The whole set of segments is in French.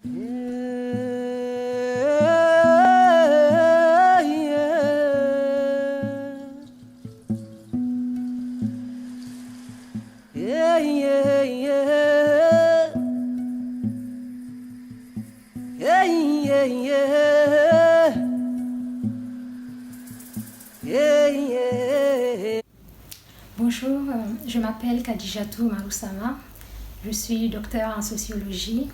Bonjour, je m'appelle Khadijatou Maroussama. Je suis docteur en sociologie,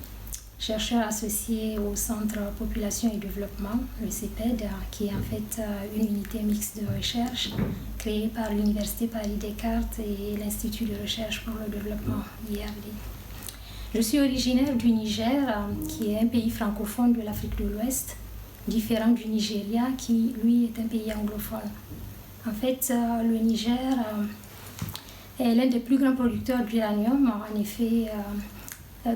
chercheur associé au Centre Population et Développement, le CEPED, qui est en fait une unité mixte de recherche créée par l'Université Paris-Descartes et l'Institut de recherche pour le développement, IRD. Je suis originaire du Niger, qui est un pays francophone de l'Afrique de l'Ouest, différent du Nigeria, qui lui est un pays anglophone. En fait, le Niger est l'un des plus grands producteurs d'uranium. En effet,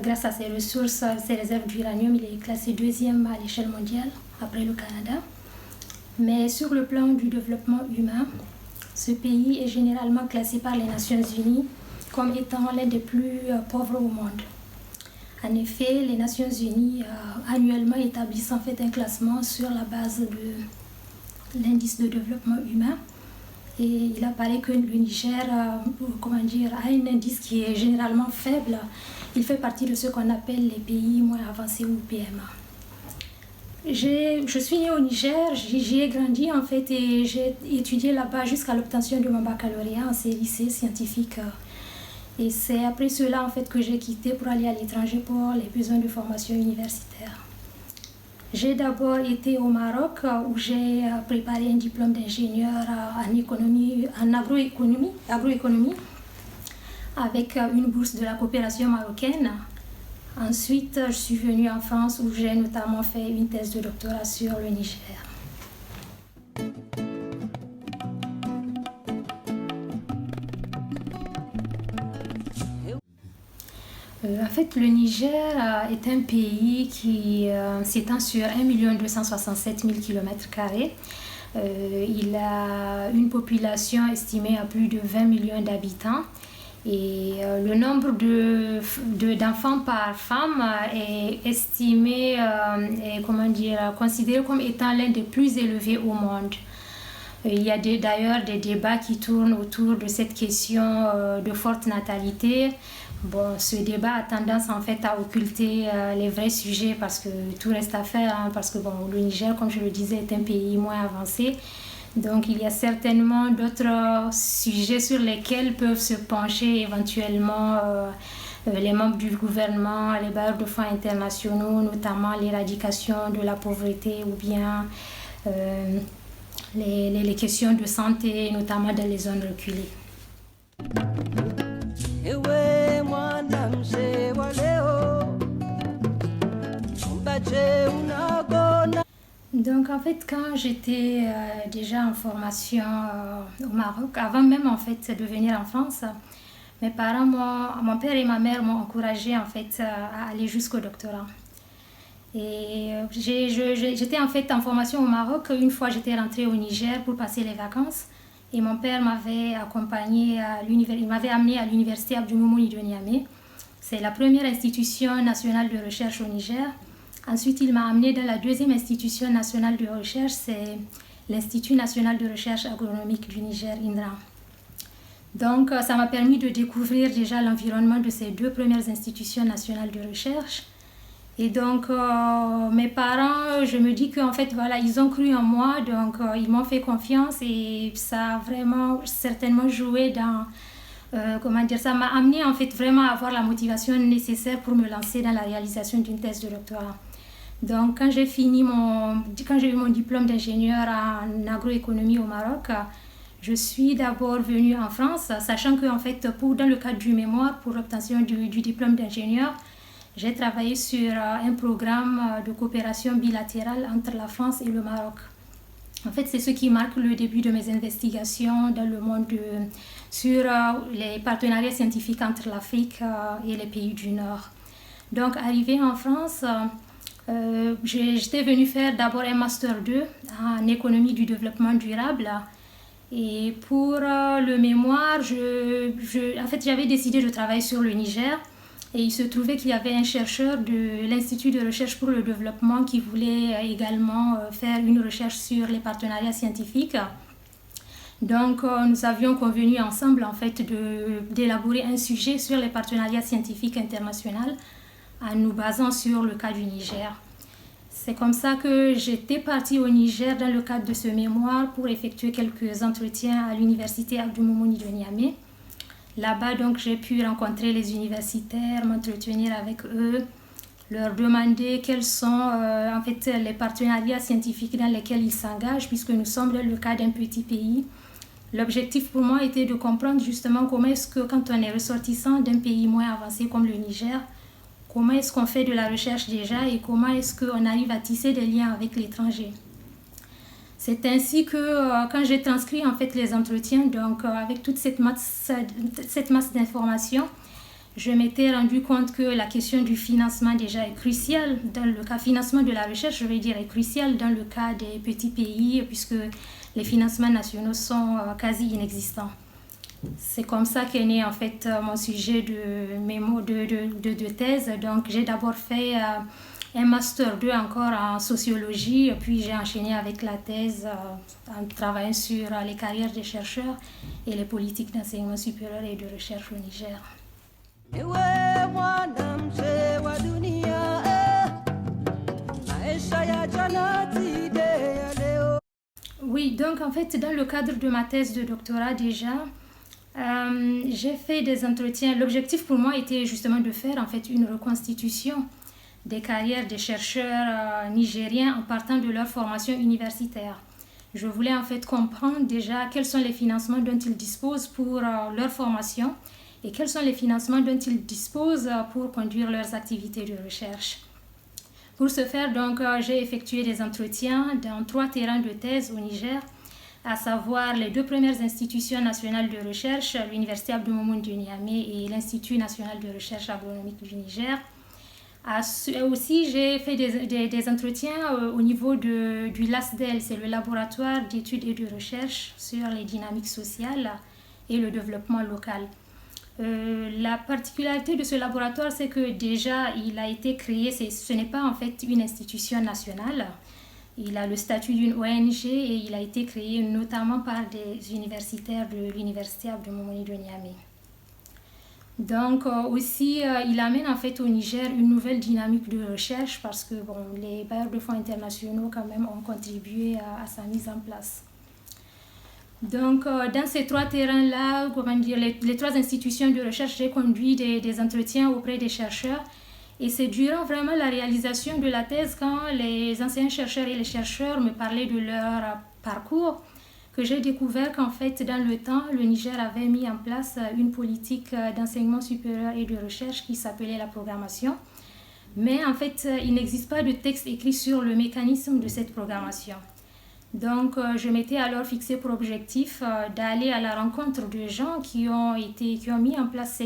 grâce à ses ressources, ses réserves d'uranium, il est classé deuxième à l'échelle mondiale, après le Canada. Mais sur le plan du développement humain, ce pays est généralement classé par les Nations Unies comme étant l'un des plus pauvres au monde. En effet, les Nations Unies annuellement établissent en fait un classement sur la base de l'indice de développement humain. Et il apparaît que le Niger a un indice qui est généralement faible. Il fait partie de ce qu'on appelle les pays moins avancés ou PMA. Je suis née au Niger, j'y ai grandi en fait et j'ai étudié là-bas jusqu'à l'obtention de mon baccalauréat en lycée scientifique. Et c'est après cela en fait que j'ai quitté pour aller à l'étranger pour les besoins de formation universitaire. J'ai d'abord été au Maroc où j'ai préparé un diplôme d'ingénieur en agroéconomie avec une bourse de la coopération marocaine. Ensuite, je suis venue en France où j'ai notamment fait une thèse de doctorat sur le Niger. En fait, le Niger est un pays qui s'étend sur 1 267 000 km². Il a une population estimée à plus de 20 millions d'habitants. Et le nombre d'enfants par femme est estimé, considéré comme étant l'un des plus élevés au monde. Il y a d'ailleurs des débats qui tournent autour de cette question de forte natalité. Bon, ce débat a tendance en fait à occulter les vrais sujets parce que tout reste à faire, parce que bon, le Niger, comme je le disais, est un pays moins avancé. Donc il y a certainement d'autres sujets sur lesquels peuvent se pencher éventuellement les membres du gouvernement, les bailleurs de fonds internationaux, notamment l'éradication de la pauvreté ou bien les questions de santé, notamment dans les zones reculées. Donc en fait quand j'étais déjà en formation au Maroc, avant même en fait de venir en France, mes parents, mon père et ma mère m'ont encouragée en fait à aller jusqu'au doctorat. Et j'étais en fait en formation au Maroc. Une fois j'étais rentrée au Niger pour passer les vacances et mon père m'avait accompagnée il m'avait amenée à l'université Abdou Moumouni de Niamey. C'est la première institution nationale de recherche au Niger. Ensuite, il m'a amenée dans la deuxième institution nationale de recherche, c'est l'Institut national de recherche agronomique du Niger, INRA. Donc, ça m'a permis de découvrir déjà l'environnement de ces deux premières institutions nationales de recherche. Et donc, mes parents, je me dis qu'en fait, voilà, ils ont cru en moi, donc ils m'ont fait confiance et ça a vraiment certainement joué dans... ça m'a amené en fait vraiment à avoir la motivation nécessaire pour me lancer dans la réalisation d'une thèse de doctorat. Donc quand j'ai eu mon diplôme d'ingénieur en agroéconomie au Maroc, je suis d'abord venue en France, sachant que en fait dans le cadre du mémoire pour l'obtention du diplôme d'ingénieur, j'ai travaillé sur un programme de coopération bilatérale entre la France et le Maroc. En fait, c'est ce qui marque le début de mes investigations dans le monde sur les partenariats scientifiques entre l'Afrique et les pays du Nord. Donc, arrivée en France, j'étais venue faire d'abord un Master 2 en économie du développement durable. Et pour le mémoire, en fait, j'avais décidé de travailler sur le Niger Et il se trouvait qu'il y avait un chercheur de l'Institut de recherche pour le développement qui voulait également faire une recherche sur les partenariats scientifiques. Donc, nous avions convenu ensemble en fait d'élaborer un sujet sur les partenariats scientifiques internationaux en nous basant sur le cas du Niger. C'est comme ça que j'étais partie au Niger dans le cadre de ce mémoire pour effectuer quelques entretiens à l'université Abdou Moumouni de Niamey. Là-bas, donc, j'ai pu rencontrer les universitaires, m'entretenir avec eux, leur demander quels sont en fait les partenariats scientifiques dans lesquels ils s'engagent, puisque nous sommes dans le cas d'un petit pays. L'objectif pour moi était de comprendre justement comment est-ce que quand on est ressortissant d'un pays moins avancé comme le Niger, comment est-ce qu'on fait de la recherche déjà et comment est-ce qu'on arrive à tisser des liens avec l'étranger. C'est ainsi que quand j'ai transcrit en fait les entretiens, donc avec toute cette masse d'informations, je m'étais rendu compte que la question du financement déjà est cruciale. Dans le cas financement de la recherche, je vais dire, est cruciale dans le cas des petits pays puisque les financements nationaux sont quasi inexistants. C'est comme ça qu'est né en fait mon sujet de thèse. Donc j'ai d'abord fait un master 2 encore en sociologie, puis j'ai enchaîné avec la thèse en travaillant sur les carrières des chercheurs et les politiques d'enseignement supérieur et de recherche au Niger. Oui, donc en fait dans le cadre de ma thèse de doctorat déjà, j'ai fait des entretiens. L'objectif pour moi était justement de faire en fait une reconstitution des carrières des chercheurs nigériens en partant de leur formation universitaire. Je voulais en fait comprendre déjà quels sont les financements dont ils disposent pour leur formation et quels sont les financements dont ils disposent pour conduire leurs activités de recherche. Pour ce faire, donc, j'ai effectué des entretiens dans 3 terrains de thèse au Niger, à savoir les 2 premières institutions nationales de recherche, l'Université Abdou Moumouni de Niamey et l'Institut national de recherche agronomique du Niger. Aussi, j'ai fait des entretiens au niveau du LASDEL, c'est le laboratoire d'études et de recherche sur les dynamiques sociales et le développement local. La particularité de ce laboratoire, c'est que déjà, il a été créé, ce n'est pas en fait une institution nationale. Il a le statut d'une ONG et il a été créé notamment par des universitaires de l'Université Abdou Moumouni de Niamey. Donc aussi, il amène en fait au Niger une nouvelle dynamique de recherche parce que les bailleurs de fonds internationaux quand même ont contribué à sa mise en place. Donc dans ces 3 terrains-là, les 3 institutions de recherche, j'ai conduit des entretiens auprès des chercheurs. Et c'est durant vraiment la réalisation de la thèse, quand les anciens chercheurs et les chercheurs me parlaient de leur parcours, que j'ai découvert qu'en fait, dans le temps, le Niger avait mis en place une politique d'enseignement supérieur et de recherche qui s'appelait la programmation. Mais en fait, il n'existe pas de texte écrit sur le mécanisme de cette programmation. Donc, je m'étais alors fixé pour objectif d'aller à la rencontre de gens qui ont mis en place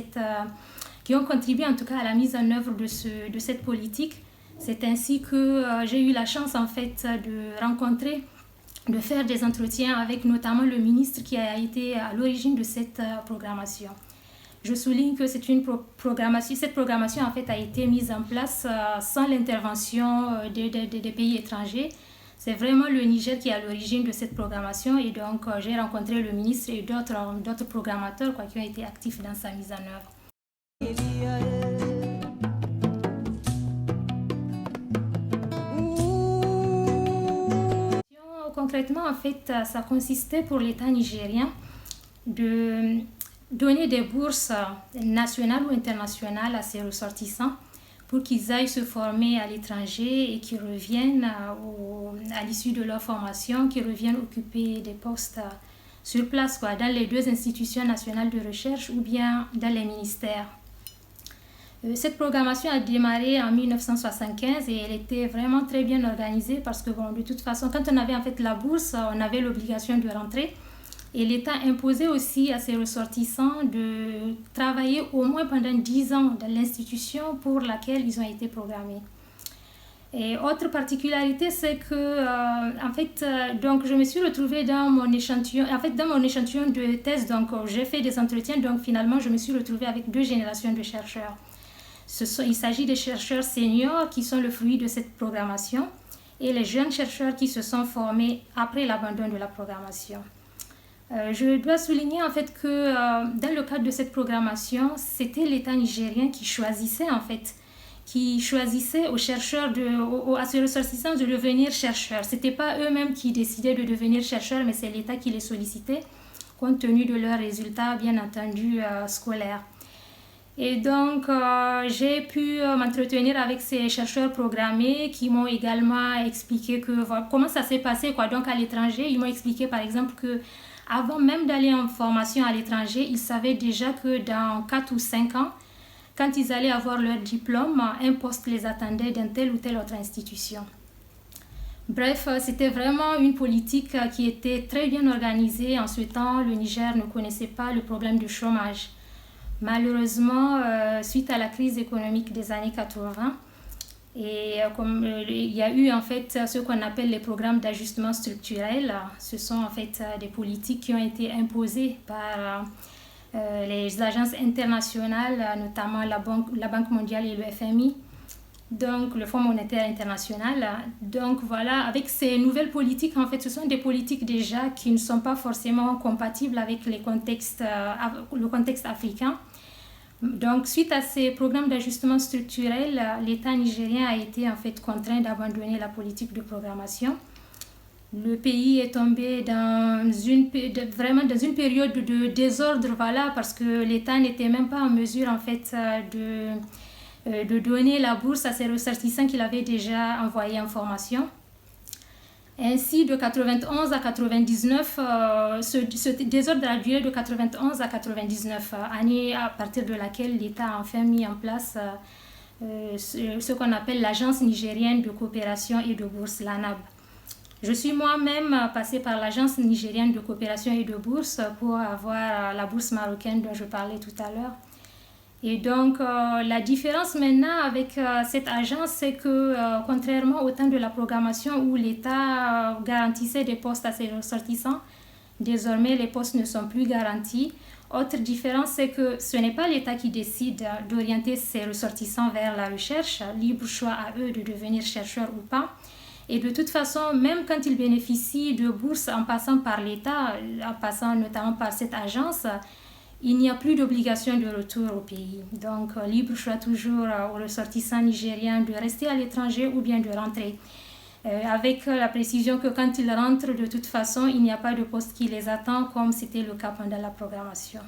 qui ont contribué en tout cas à la mise en œuvre de cette politique. C'est ainsi que j'ai eu la chance en fait de faire des entretiens avec notamment le ministre qui a été à l'origine de cette programmation. Je souligne que cette programmation en fait a été mise en place sans l'intervention des pays étrangers. C'est vraiment le Niger qui est à l'origine de cette programmation et donc j'ai rencontré le ministre et d'autres programmateurs qui ont été actifs dans sa mise en œuvre. Concrètement, en fait, ça consistait pour l'État nigérien de donner des bourses nationales ou internationales à ses ressortissants pour qu'ils aillent se former à l'étranger et qu'ils reviennent à l'issue de leur formation, qu'ils reviennent occuper des postes sur place, dans les 2 institutions nationales de recherche ou bien dans les ministères. Cette programmation a démarré en 1975 et elle était vraiment très bien organisée parce que de toute façon, quand on avait en fait la bourse, on avait l'obligation de rentrer et l'État imposait aussi à ses ressortissants de travailler au moins pendant 10 ans dans l'institution pour laquelle ils ont été programmés. Et autre particularité, c'est que donc je me suis retrouvée dans mon échantillon de thèse, donc j'ai fait des entretiens, donc finalement je me suis retrouvée avec 2 générations de chercheurs. Il s'agit des chercheurs seniors qui sont le fruit de cette programmation et les jeunes chercheurs qui se sont formés après l'abandon de la programmation. Je dois souligner en fait que dans le cadre de cette programmation, c'était l'État nigérien qui choisissait aux chercheurs, à ces ressortissants de devenir chercheurs. Ce n'était pas eux-mêmes qui décidaient de devenir chercheurs, mais c'est l'État qui les sollicitait, compte tenu de leurs résultats, bien entendu, scolaires. Et donc, j'ai pu m'entretenir avec ces chercheurs programmés qui m'ont également expliqué comment ça s'est passé donc à l'étranger. Ils m'ont expliqué, par exemple, que avant même d'aller en formation à l'étranger, ils savaient déjà que dans 4 ou 5 ans, quand ils allaient avoir leur diplôme, un poste les attendait dans telle ou telle autre institution. Bref, c'était vraiment une politique qui était très bien organisée. En ce temps, le Niger ne connaissait pas le problème du chômage. Malheureusement, suite à la crise économique des années 80, il y a eu en fait ce qu'on appelle les programmes d'ajustement structurel. Ce sont en fait des politiques qui ont été imposées par les agences internationales, notamment la Banque mondiale et le FMI, donc le Fonds monétaire international. Donc voilà, avec ces nouvelles politiques, en fait, ce sont des politiques déjà qui ne sont pas forcément compatibles avec le contexte africain. Donc, suite à ces programmes d'ajustement structurel, l'État nigérien a été en fait contraint d'abandonner la politique de programmation. Le pays est tombé vraiment dans une période de désordre, voilà, parce que l'État n'était même pas en mesure en fait de donner la bourse à ses ressortissants qu'il avait déjà envoyés en formation. Ainsi, de 91 à 99, ce désordre a duré de 91 à 99, année à partir de laquelle l'État a enfin mis en place ce qu'on appelle l'Agence nigérienne de coopération et de bourse, l'ANAB. Je suis moi-même passée par l'Agence nigérienne de coopération et de bourse pour avoir la bourse marocaine dont je parlais tout à l'heure. Et donc, la différence maintenant avec cette agence, c'est que contrairement au temps de la programmation où l'État garantissait des postes à ses ressortissants, désormais les postes ne sont plus garantis. Autre différence, c'est que ce n'est pas l'État qui décide d'orienter ses ressortissants vers la recherche, libre choix à eux de devenir chercheurs ou pas. Et de toute façon, même quand ils bénéficient de bourses en passant par l'État, en passant notamment par cette agence, il n'y a plus d'obligation de retour au pays. Donc, libre choix toujours aux ressortissants nigériens de rester à l'étranger ou bien de rentrer. Avec la précision que quand ils rentrent, de toute façon, il n'y a pas de poste qui les attend comme c'était le cas pendant la programmation.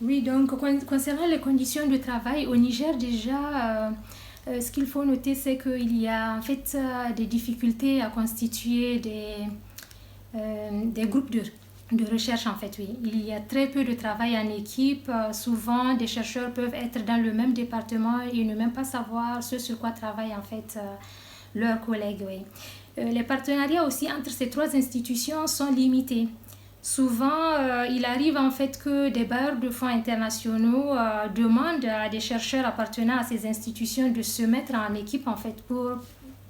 Oui, donc concernant les conditions de travail au Niger, déjà, ce qu'il faut noter, c'est qu'il y a en fait des difficultés à constituer des groupes de recherche, en fait, oui. Il y a très peu de travail en équipe. Souvent, des chercheurs peuvent être dans le même département et ne même pas savoir ce sur quoi travaillent en fait leurs collègues, oui. Les partenariats aussi entre ces 3 institutions sont limités. Souvent, il arrive en fait que des bailleurs de fonds internationaux demandent à des chercheurs appartenant à ces institutions de se mettre en équipe en fait pour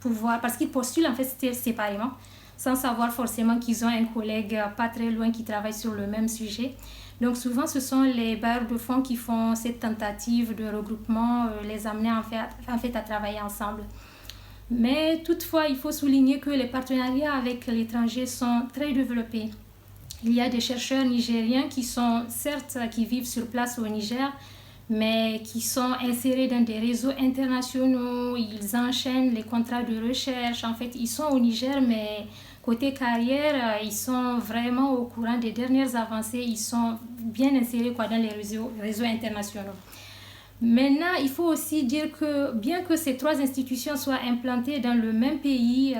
pouvoir, parce qu'ils postulent en fait séparément, sans savoir forcément qu'ils ont un collègue pas très loin qui travaille sur le même sujet. Donc souvent, ce sont les bailleurs de fonds qui font cette tentative de regroupement, les amener en fait à travailler ensemble. Mais toutefois, il faut souligner que les partenariats avec l'étranger sont très développés. Il y a des chercheurs nigériens qui vivent sur place au Niger, mais qui sont insérés dans des réseaux internationaux. Ils enchaînent les contrats de recherche. En fait, ils sont au Niger, mais côté carrière, ils sont vraiment au courant des dernières avancées. Ils sont bien insérés dans les réseaux internationaux. Maintenant, il faut aussi dire que bien que ces 3 institutions soient implantées dans le même pays,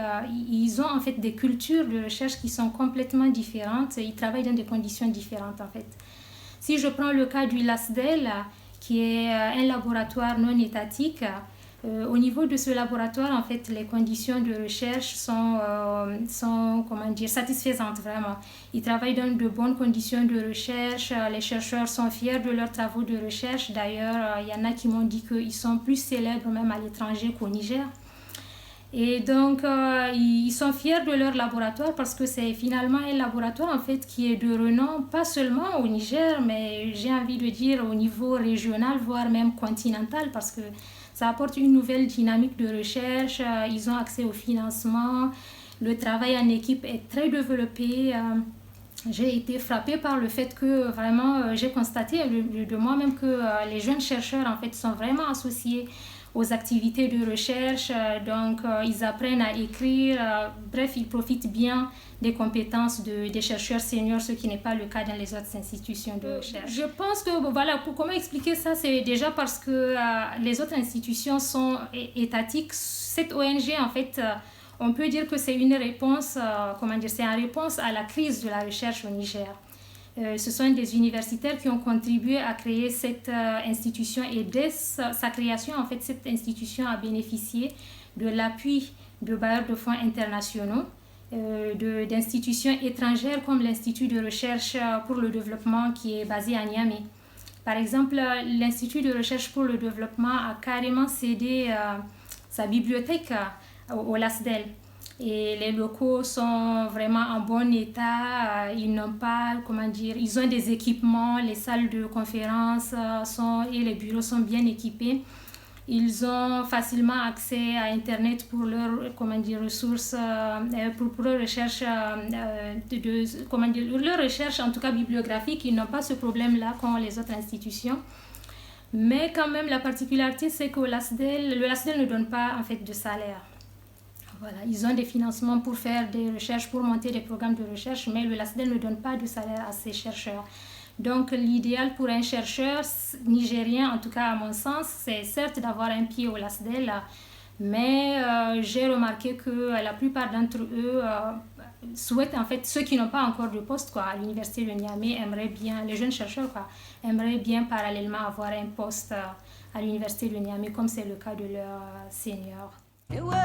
ils ont en fait des cultures de recherche qui sont complètement différentes. Ils travaillent dans des conditions différentes en fait. Si je prends le cas du LASDEL, qui est un laboratoire non étatique, au niveau de ce laboratoire, en fait, les conditions de recherche sont satisfaisantes vraiment. Ils travaillent dans de bonnes conditions de recherche. Les chercheurs sont fiers de leurs travaux de recherche. D'ailleurs, il y en a qui m'ont dit qu'ils sont plus célèbres même à l'étranger qu'au Niger. Et donc, ils sont fiers de leur laboratoire parce que c'est finalement un laboratoire en fait qui est de renom, pas seulement au Niger, mais j'ai envie de dire au niveau régional, voire même continental, parce que ça apporte une nouvelle dynamique de recherche. Ils ont accès au financement. Le travail en équipe est très développé. J'ai été frappée par le fait que vraiment j'ai constaté de moi-même que les jeunes chercheurs en fait sont vraiment associés aux activités de recherche, donc ils apprennent à écrire, bref, ils profitent bien des compétences des chercheurs seniors, ce qui n'est pas le cas dans les autres institutions de recherche. Je pense que, voilà, pour comment expliquer ça, c'est déjà parce que les autres institutions sont étatiques. Cette ONG, en fait, on peut dire que c'est une réponse, c'est une réponse à la crise de la recherche au Niger. Ce sont des universitaires qui ont contribué à créer cette institution et dès sa création, en fait, cette institution a bénéficié de l'appui de bailleurs de fonds internationaux, d'institutions étrangères comme l'Institut de recherche pour le développement qui est basé à Niamey. Par exemple, l'Institut de recherche pour le développement a carrément cédé sa bibliothèque au LASDEL. Et les locaux sont vraiment en bon état, ils n'ont pas, ils ont des équipements, les salles de conférence et les bureaux sont bien équipés. Ils ont facilement accès à Internet pour leurs ressources, pour leurs recherches, leurs recherches en tout cas bibliographiques. Ils n'ont pas ce problème-là comme les autres institutions. Mais quand même, la particularité, c'est que le LASDEL ne donne pas en fait de salaire. Voilà, ils ont des financements pour faire des recherches, pour monter des programmes de recherche, mais le LASDEL ne donne pas de salaire à ses chercheurs. Donc, l'idéal pour un chercheur nigérien, en tout cas à mon sens, c'est certes d'avoir un pied au LASDEL, mais j'ai remarqué que la plupart d'entre eux souhaitent, en fait, ceux qui n'ont pas encore de poste à l'université de Niamey, aimeraient bien, les jeunes chercheurs, aimeraient bien parallèlement avoir un poste à l'université de Niamey, comme c'est le cas de leurs seniors. Oui,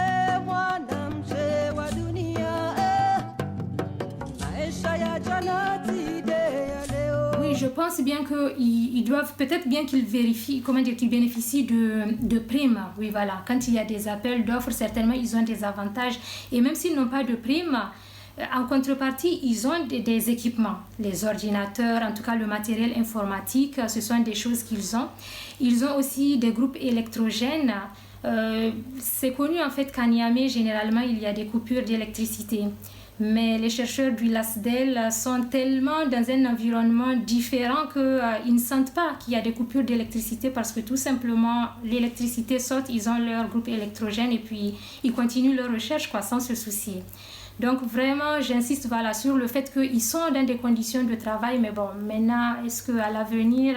je pense bien qu'ils doivent, peut-être bien qu'ils vérifient, qu'ils bénéficient de primes. Oui, voilà. Quand il y a des appels d'offres, certainement, ils ont des avantages. Et même s'ils n'ont pas de primes, en contrepartie, ils ont des équipements. Les ordinateurs, en tout cas le matériel informatique, ce sont des choses qu'ils ont. Ils ont aussi des groupes électrogènes. C'est connu en fait qu'à Niamey, généralement, il y a des coupures d'électricité. Mais les chercheurs du LASDEL sont tellement dans un environnement différent qu'ils ne sentent pas qu'il y a des coupures d'électricité parce que tout simplement, l'électricité saute, ils ont leur groupe électrogène et puis ils continuent leur recherche sans se soucier. Donc vraiment, j'insiste sur le fait qu'ils sont dans des conditions de travail, mais bon, maintenant, est-ce qu'à l'avenir,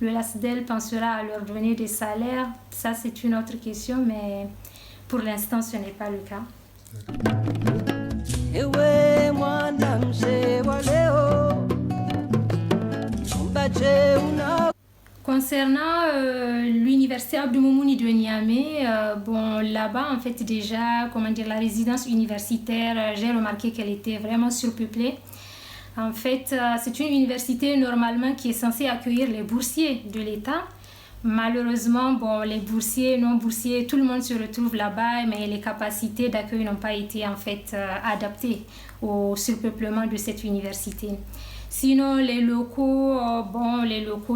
le LASDEL pensera à leur donner des salaires? Ça, c'est une autre question, mais pour l'instant, ce n'est pas le cas. Concernant l'université Abdou Moumouni de Niamey, là-bas, en fait, déjà, la résidence universitaire, j'ai remarqué qu'elle était vraiment surpeuplée. En fait, c'est une université normalement qui est censée accueillir les boursiers de l'État. Malheureusement, les boursiers, non-boursiers, tout le monde se retrouve là-bas, mais les capacités d'accueil n'ont pas été en fait adaptées au surpeuplement de cette université. Sinon, les locaux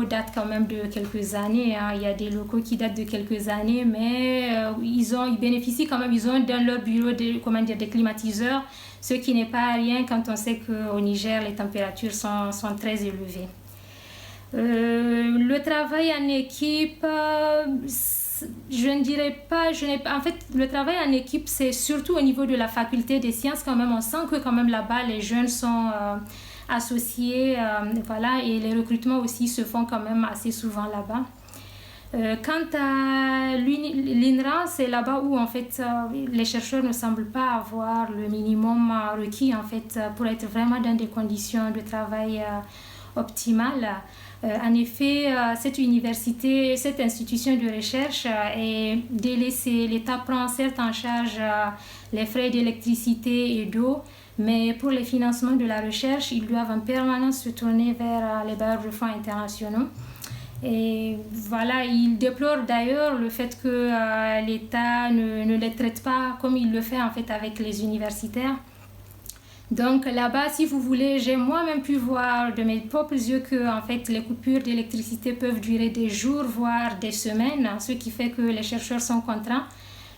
datent quand même de quelques années. Il y a des locaux qui datent de quelques années, mais ils bénéficient quand même, ils ont dans leur bureau des climatiseurs, ce qui n'est pas rien quand on sait qu'au Niger, les températures sont très élevées. Le travail en équipe, je ne dirais pas, en fait, le travail en équipe, c'est surtout au niveau de la faculté des sciences quand même. On sent que quand même là-bas, les jeunes sont associés, et les recrutements aussi se font quand même assez souvent là-bas. Quant à l'INRA, c'est là-bas où en fait les chercheurs ne semblent pas avoir le minimum requis en fait pour être vraiment dans des conditions de travail optimales. En effet, cette institution de recherche est délaissée. L'État prend certes en charge les frais d'électricité et d'eau, mais pour les financements de la recherche, ils doivent en permanence se tourner vers les bailleurs de fonds internationaux. Et voilà, il déplore d'ailleurs le fait que l'État ne les traite pas comme il le fait en fait avec les universitaires. Donc là-bas, si vous voulez, j'ai moi-même pu voir de mes propres yeux que en fait, les coupures d'électricité peuvent durer des jours, voire des semaines, ce qui fait que les chercheurs sont contraints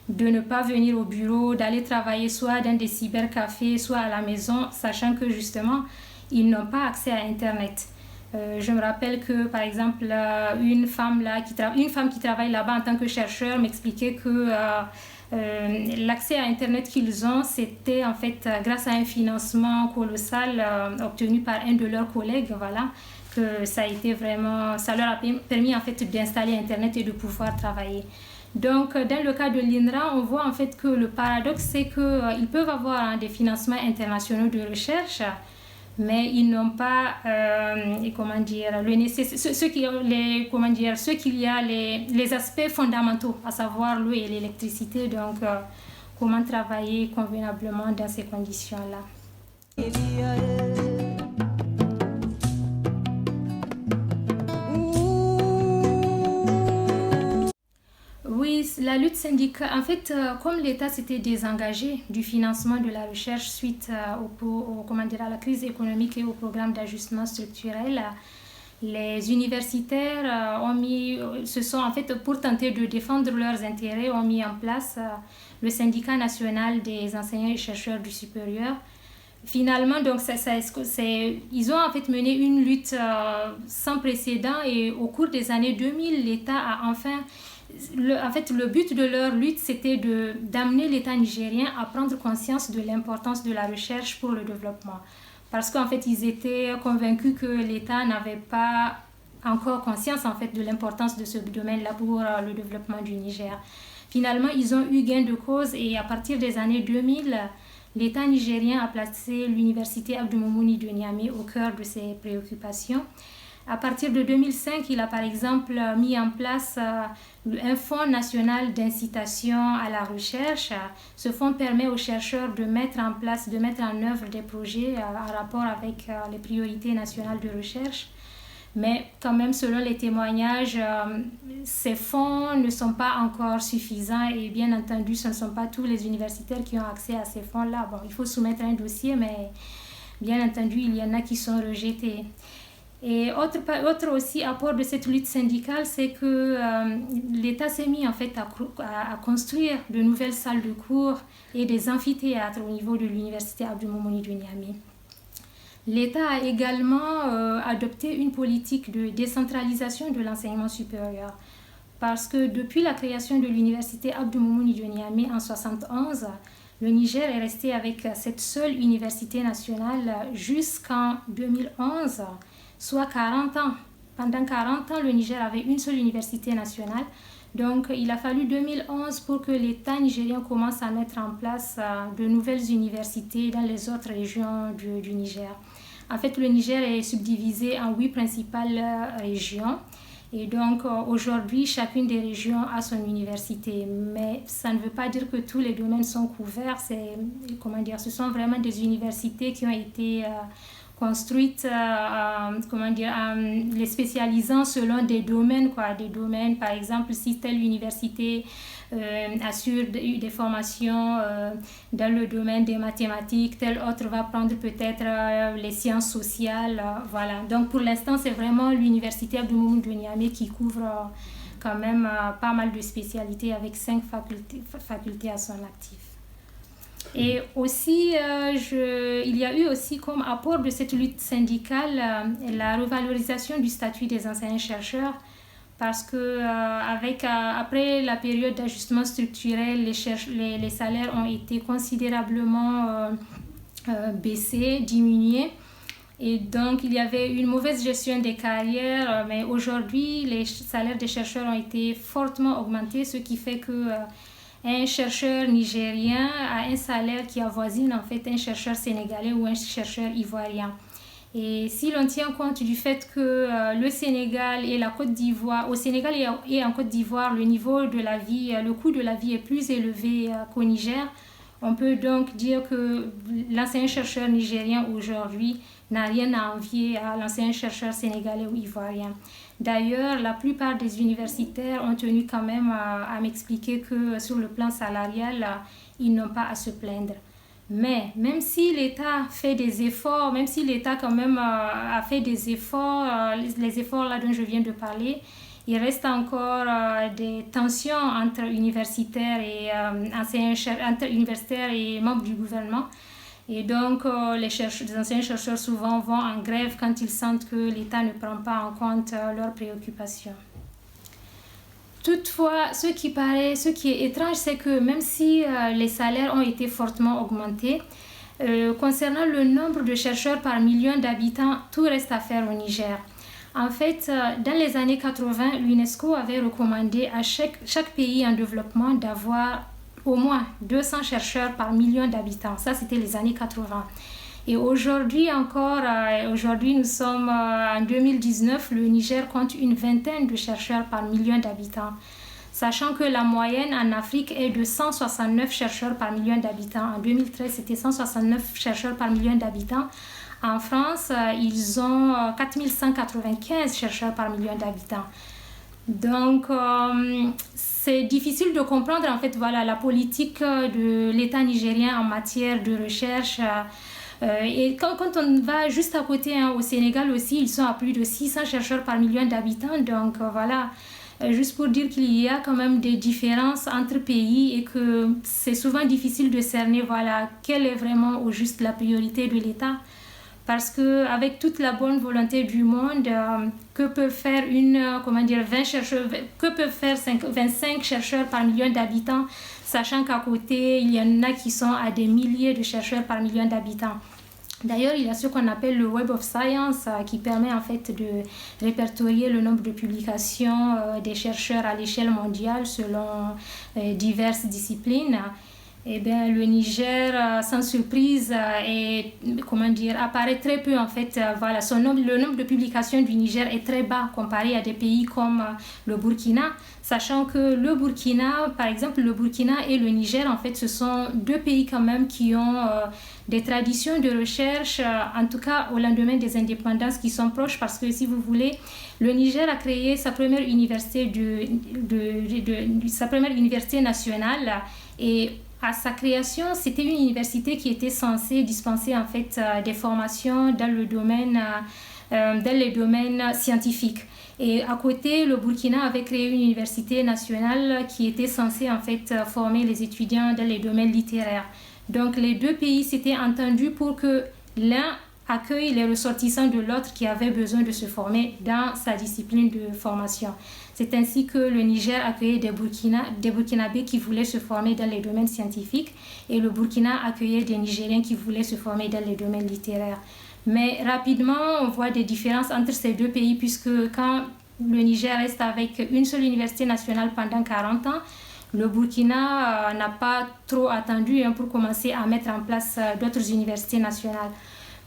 de ne pas venir au bureau, d'aller travailler soit dans des cybercafés, soit à la maison, sachant que justement, ils n'ont pas accès à Internet. Je me rappelle que, par exemple, une femme qui travaille là-bas en tant que chercheur m'expliquait que l'accès à Internet qu'ils ont, c'était en fait grâce à un financement colossal obtenu par un de leurs collègues, voilà, que ça a été vraiment, ça leur a permis en fait d'installer Internet et de pouvoir travailler. Donc, dans le cas de l'INRA, on voit en fait que le paradoxe, c'est qu'ils peuvent avoir des financements internationaux de recherche, mais ils n'ont pas, comment dire, le nécessaire, ce qu'il y a les aspects fondamentaux, à savoir l'eau et l'électricité. Donc, comment travailler convenablement dans ces conditions-là. Oui, la lutte syndicale, en fait, comme l'État s'était désengagé du financement de la recherche suite comment dire, à la crise économique et au programme d'ajustement structurel, les universitaires se sont en fait, pour tenter de défendre leurs intérêts, ont mis en place le syndicat national des enseignants et chercheurs du supérieur. Finalement, donc, ils ont en fait mené une lutte sans précédent et au cours des années 2000, l'État a enfin... En fait, le but de leur lutte, c'était d'amener l'État nigérien à prendre conscience de l'importance de la recherche pour le développement. Parce qu'en fait, ils étaient convaincus que l'État n'avait pas encore conscience en fait, de l'importance de ce domaine-là pour le développement du Niger. Finalement, ils ont eu gain de cause et à partir des années 2000, l'État nigérien a placé l'université Abdou Moumouni de Niamey au cœur de ses préoccupations. À partir de 2005, il a par exemple mis en place un fonds national d'incitation à la recherche. Ce fonds permet aux chercheurs de mettre en œuvre des projets en rapport avec les priorités nationales de recherche. Mais quand même, selon les témoignages, ces fonds ne sont pas encore suffisants et bien entendu, ce ne sont pas tous les universitaires qui ont accès à ces fonds-là. Bon, il faut soumettre un dossier, mais bien entendu, il y en a qui sont rejetés. Et autre aussi apport de cette lutte syndicale, c'est que l'État s'est mis en fait à construire de nouvelles salles de cours et des amphithéâtres au niveau de l'université Abdou Moumouni de Niamey. L'État a également adopté une politique de décentralisation de l'enseignement supérieur parce que depuis la création de l'université Abdou Moumouni de Niamey en 1971, le Niger est resté avec cette seule université nationale jusqu'en 2011. Soit 40 ans. Pendant 40 ans, le Niger avait une seule université nationale. Donc, il a fallu 2011 pour que l'État nigérien commence à mettre en place de nouvelles universités dans les autres régions du Niger. En fait, le Niger est subdivisé en 8 principales régions. Et donc, aujourd'hui, chacune des régions a son université. Mais ça ne veut pas dire que tous les domaines sont couverts. Ce sont vraiment des universités qui ont été... construites, les spécialisant selon des domaines, par exemple, si telle université assure des formations dans le domaine des mathématiques, telle autre va prendre peut-être les sciences sociales, voilà. Donc pour l'instant, c'est vraiment l'université Abdou Moumouni de Niamey qui couvre quand même pas mal de spécialités avec 5 facultés à son actif. Et aussi, il y a eu aussi comme apport de cette lutte syndicale la revalorisation du statut des enseignants-chercheurs parce que après la période d'ajustement structurel, les salaires ont été considérablement baissés, diminués. Et donc, il y avait une mauvaise gestion des carrières, mais aujourd'hui, les salaires des chercheurs ont été fortement augmentés, ce qui fait que... un chercheur nigérien a un salaire qui avoisine en fait un chercheur sénégalais ou un chercheur ivoirien. Et si l'on tient compte du fait que le Sénégal et la Côte d'Ivoire, au Sénégal et en Côte d'Ivoire, le niveau de la vie, le coût de la vie est plus élevé qu'au Niger, on peut donc dire que l'enseignant-chercheur nigérien aujourd'hui n'a rien à envier à l'ancien chercheur sénégalais ou ivoirien. D'ailleurs, la plupart des universitaires ont tenu quand même à m'expliquer que sur le plan salarial, ils n'ont pas à se plaindre. Mais même si l'État fait des efforts, même si l'État quand même a fait des efforts, les efforts là dont je viens de parler, il reste encore des tensions entre universitaires et entre universitaires et membres du gouvernement. Et donc, les anciens chercheurs souvent vont en grève quand ils sentent que l'État ne prend pas en compte leurs préoccupations. Toutefois, ce qui est étrange, c'est que même si les salaires ont été fortement augmentés, concernant le nombre de chercheurs par million d'habitants, tout reste à faire au Niger. En fait, dans les années 80, l'UNESCO avait recommandé à chaque pays en développement d'avoir au moins 200 chercheurs par million d'habitants. Ça, c'était les années 80. Et aujourd'hui encore, nous sommes en 2019, le Niger compte une vingtaine de chercheurs par million d'habitants. Sachant que la moyenne en Afrique est de 169 chercheurs par million d'habitants. En 2013, c'était 169 chercheurs par million d'habitants. En France, ils ont 4195 chercheurs par million d'habitants. Donc, c'est difficile de comprendre en fait, voilà, la politique de l'État nigérien en matière de recherche. Et quand on va juste à côté, au Sénégal aussi, ils sont à plus de 600 chercheurs par million d'habitants. Donc, voilà, juste pour dire qu'il y a quand même des différences entre pays et que c'est souvent difficile de cerner, voilà, quelle est vraiment au juste la priorité de l'État. Parce qu'avec toute la bonne volonté du monde, que peuvent faire 20 chercheurs, que peuvent faire 25 chercheurs par million d'habitants, sachant qu'à côté, il y en a qui sont à des milliers de chercheurs par million d'habitants. D'ailleurs, il y a ce qu'on appelle le Web of Science qui permet en fait de répertorier le nombre de publications des chercheurs à l'échelle mondiale selon diverses disciplines. Eh bien, le Niger, sans surprise, apparaît très peu en fait. Voilà, le nombre de publications du Niger est très bas comparé à des pays comme le Burkina, sachant que le Burkina, par exemple, le Burkina et le Niger, en fait, ce sont deux pays quand même qui ont des traditions de recherche, en tout cas au lendemain des indépendances, qui sont proches, parce que si vous voulez, le Niger a créé sa première université nationale et à sa création, c'était une université qui était censée dispenser en fait des formations dans les domaines scientifiques. Et à côté, le Burkina avait créé une université nationale qui était censée en fait former les étudiants dans les domaines littéraires. Donc les deux pays s'étaient entendus pour que l'un accueille les ressortissants de l'autre qui avaient besoin de se former dans sa discipline de formation. C'est ainsi que le Niger accueillait des Burkinabés qui voulaient se former dans les domaines scientifiques et le Burkina accueillait des Nigériens qui voulaient se former dans les domaines littéraires. Mais rapidement, on voit des différences entre ces deux pays puisque quand le Niger reste avec une seule université nationale pendant 40 ans, le Burkina n'a pas trop attendu pour commencer à mettre en place d'autres universités nationales.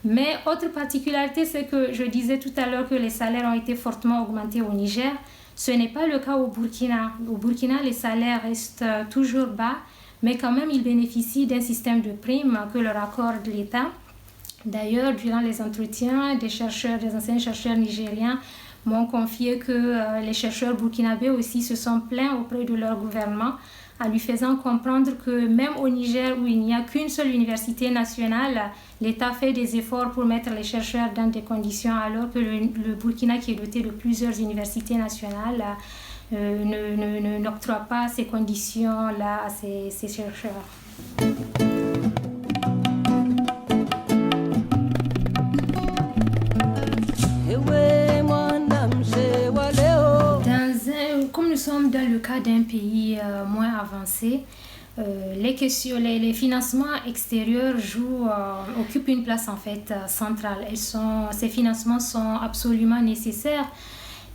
Mais autre particularité, c'est que je disais tout à l'heure que les salaires ont été fortement augmentés au Niger. Ce n'est pas le cas au Burkina. Au Burkina, les salaires restent toujours bas, mais quand même, ils bénéficient d'un système de primes que leur accorde l'État. D'ailleurs, durant les entretiens, des anciens chercheurs nigériens m'ont confié que les chercheurs burkinabés aussi se sont plaints auprès de leur gouvernement en lui faisant comprendre que même au Niger où il n'y a qu'une seule université nationale, l'État fait des efforts pour mettre les chercheurs dans des conditions alors que le Burkina qui est doté de plusieurs universités nationales n'octroie pas ces conditions-là à ses chercheurs. Comme nous sommes dans le cas d'un pays moins avancé, les financements extérieurs occupent une place en fait centrale. Ces financements sont absolument nécessaires.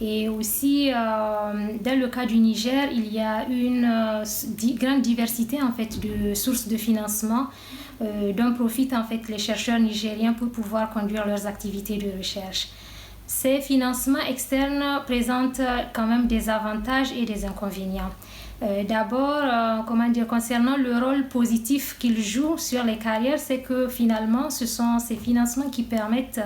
Et aussi, dans le cas du Niger, il y a une grande diversité en fait de sources de financement dont profitent en fait les chercheurs nigériens pour pouvoir conduire leurs activités de recherche. Ces financements externes présentent quand même des avantages et des inconvénients. D'abord, concernant le rôle positif qu'ils jouent sur les carrières, c'est que finalement, ce sont ces financements qui permettent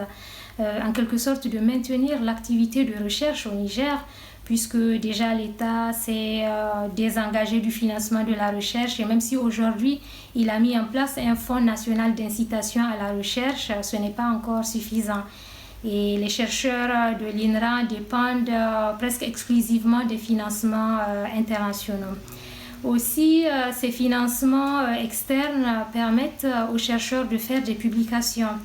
en quelque sorte de maintenir l'activité de recherche au Niger, puisque déjà l'État s'est désengagé du financement de la recherche, et même si aujourd'hui il a mis en place un fonds national d'incitation à la recherche, ce n'est pas encore suffisant. Et les chercheurs de l'INRA dépendent presque exclusivement des financements internationaux. Aussi, ces financements externes permettent aux chercheurs de faire des publications.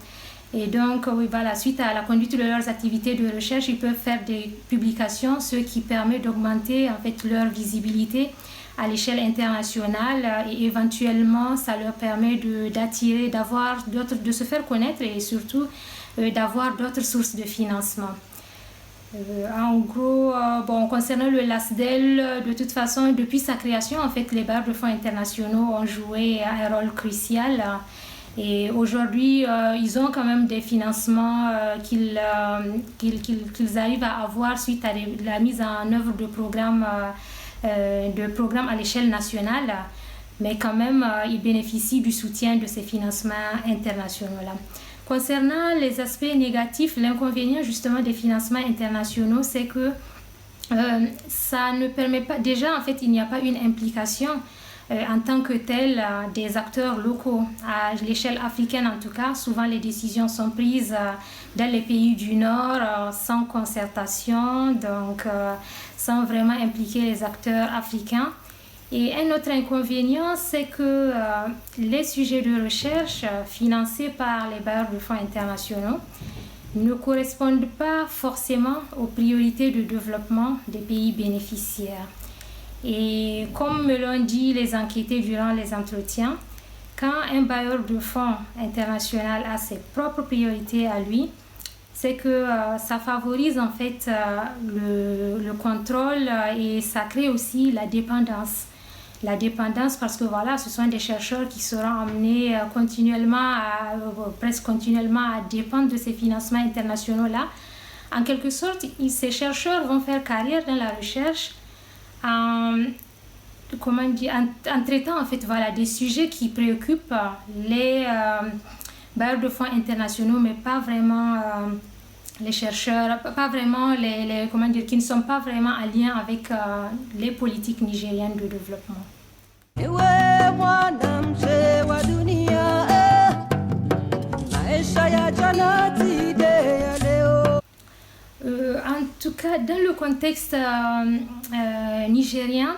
Et donc, oui, voilà, suite à la conduite de leurs activités de recherche, ils peuvent faire des publications, ce qui permet d'augmenter en fait leur visibilité à l'échelle internationale, et éventuellement, ça leur permet d'attirer, d'avoir d'autres, de se faire connaître, et surtout d'avoir d'autres sources de financement. En gros, concernant le LASDEL, de toute façon, depuis sa création, en fait, les bailleurs de fonds internationaux ont joué un rôle crucial. Et aujourd'hui, ils ont quand même des financements qu'ils arrivent à avoir suite à la mise en œuvre de programmes à l'échelle nationale. Mais quand même, ils bénéficient du soutien de ces financements internationaux-là. Concernant les aspects négatifs, l'inconvénient justement des financements internationaux, c'est que ça ne permet pas, déjà en fait il n'y a pas une implication en tant que tel des acteurs locaux. À l'échelle africaine en tout cas, souvent les décisions sont prises dans les pays du Nord sans concertation, donc sans vraiment impliquer les acteurs africains. Et un autre inconvénient, c'est que les sujets de recherche financés par les bailleurs de fonds internationaux ne correspondent pas forcément aux priorités de développement des pays bénéficiaires. Et comme me l'ont dit les enquêtés durant les entretiens, quand un bailleur de fonds international a ses propres priorités à lui, c'est que ça favorise en fait le contrôle et ça crée aussi la dépendance. La dépendance parce que voilà, ce sont des chercheurs qui seront amenés presque continuellement à dépendre de ces financements internationaux-là. En quelque sorte, ces chercheurs vont faire carrière dans la recherche en traitant en fait, voilà, des sujets qui préoccupent les bailleurs de fonds internationaux, mais pas vraiment les chercheurs, pas vraiment qui ne sont pas vraiment en lien avec les politiques nigériennes de développement. En tout cas, dans le contexte nigérien,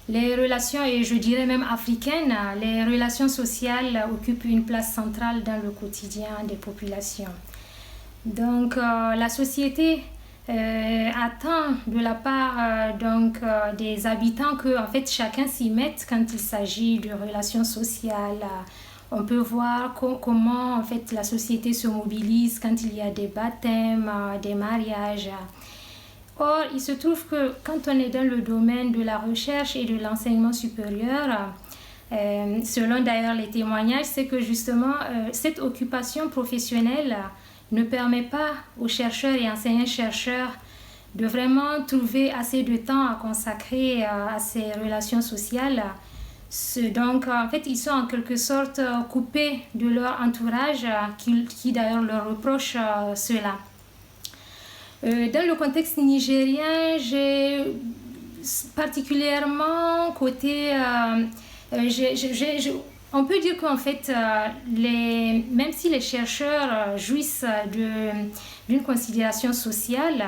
les relations, et je dirais même africaines, les relations sociales occupent une place centrale dans le quotidien des populations. Donc, la société attend de la part des habitants que en fait, chacun s'y mette quand il s'agit de relations sociales. On peut voir comment en fait, la société se mobilise quand il y a des baptêmes, des mariages. Or, il se trouve que quand on est dans le domaine de la recherche et de l'enseignement supérieur, selon d'ailleurs les témoignages, c'est que justement cette occupation professionnelle ne permet pas aux chercheurs et enseignants-chercheurs de vraiment trouver assez de temps à consacrer à ces relations sociales. Donc, en fait, ils sont en quelque sorte coupés de leur entourage qui d'ailleurs leur reproche cela. Dans le contexte nigérien, j'ai particulièrement côté... on peut dire qu'en fait, même si les chercheurs jouissent d'une considération sociale,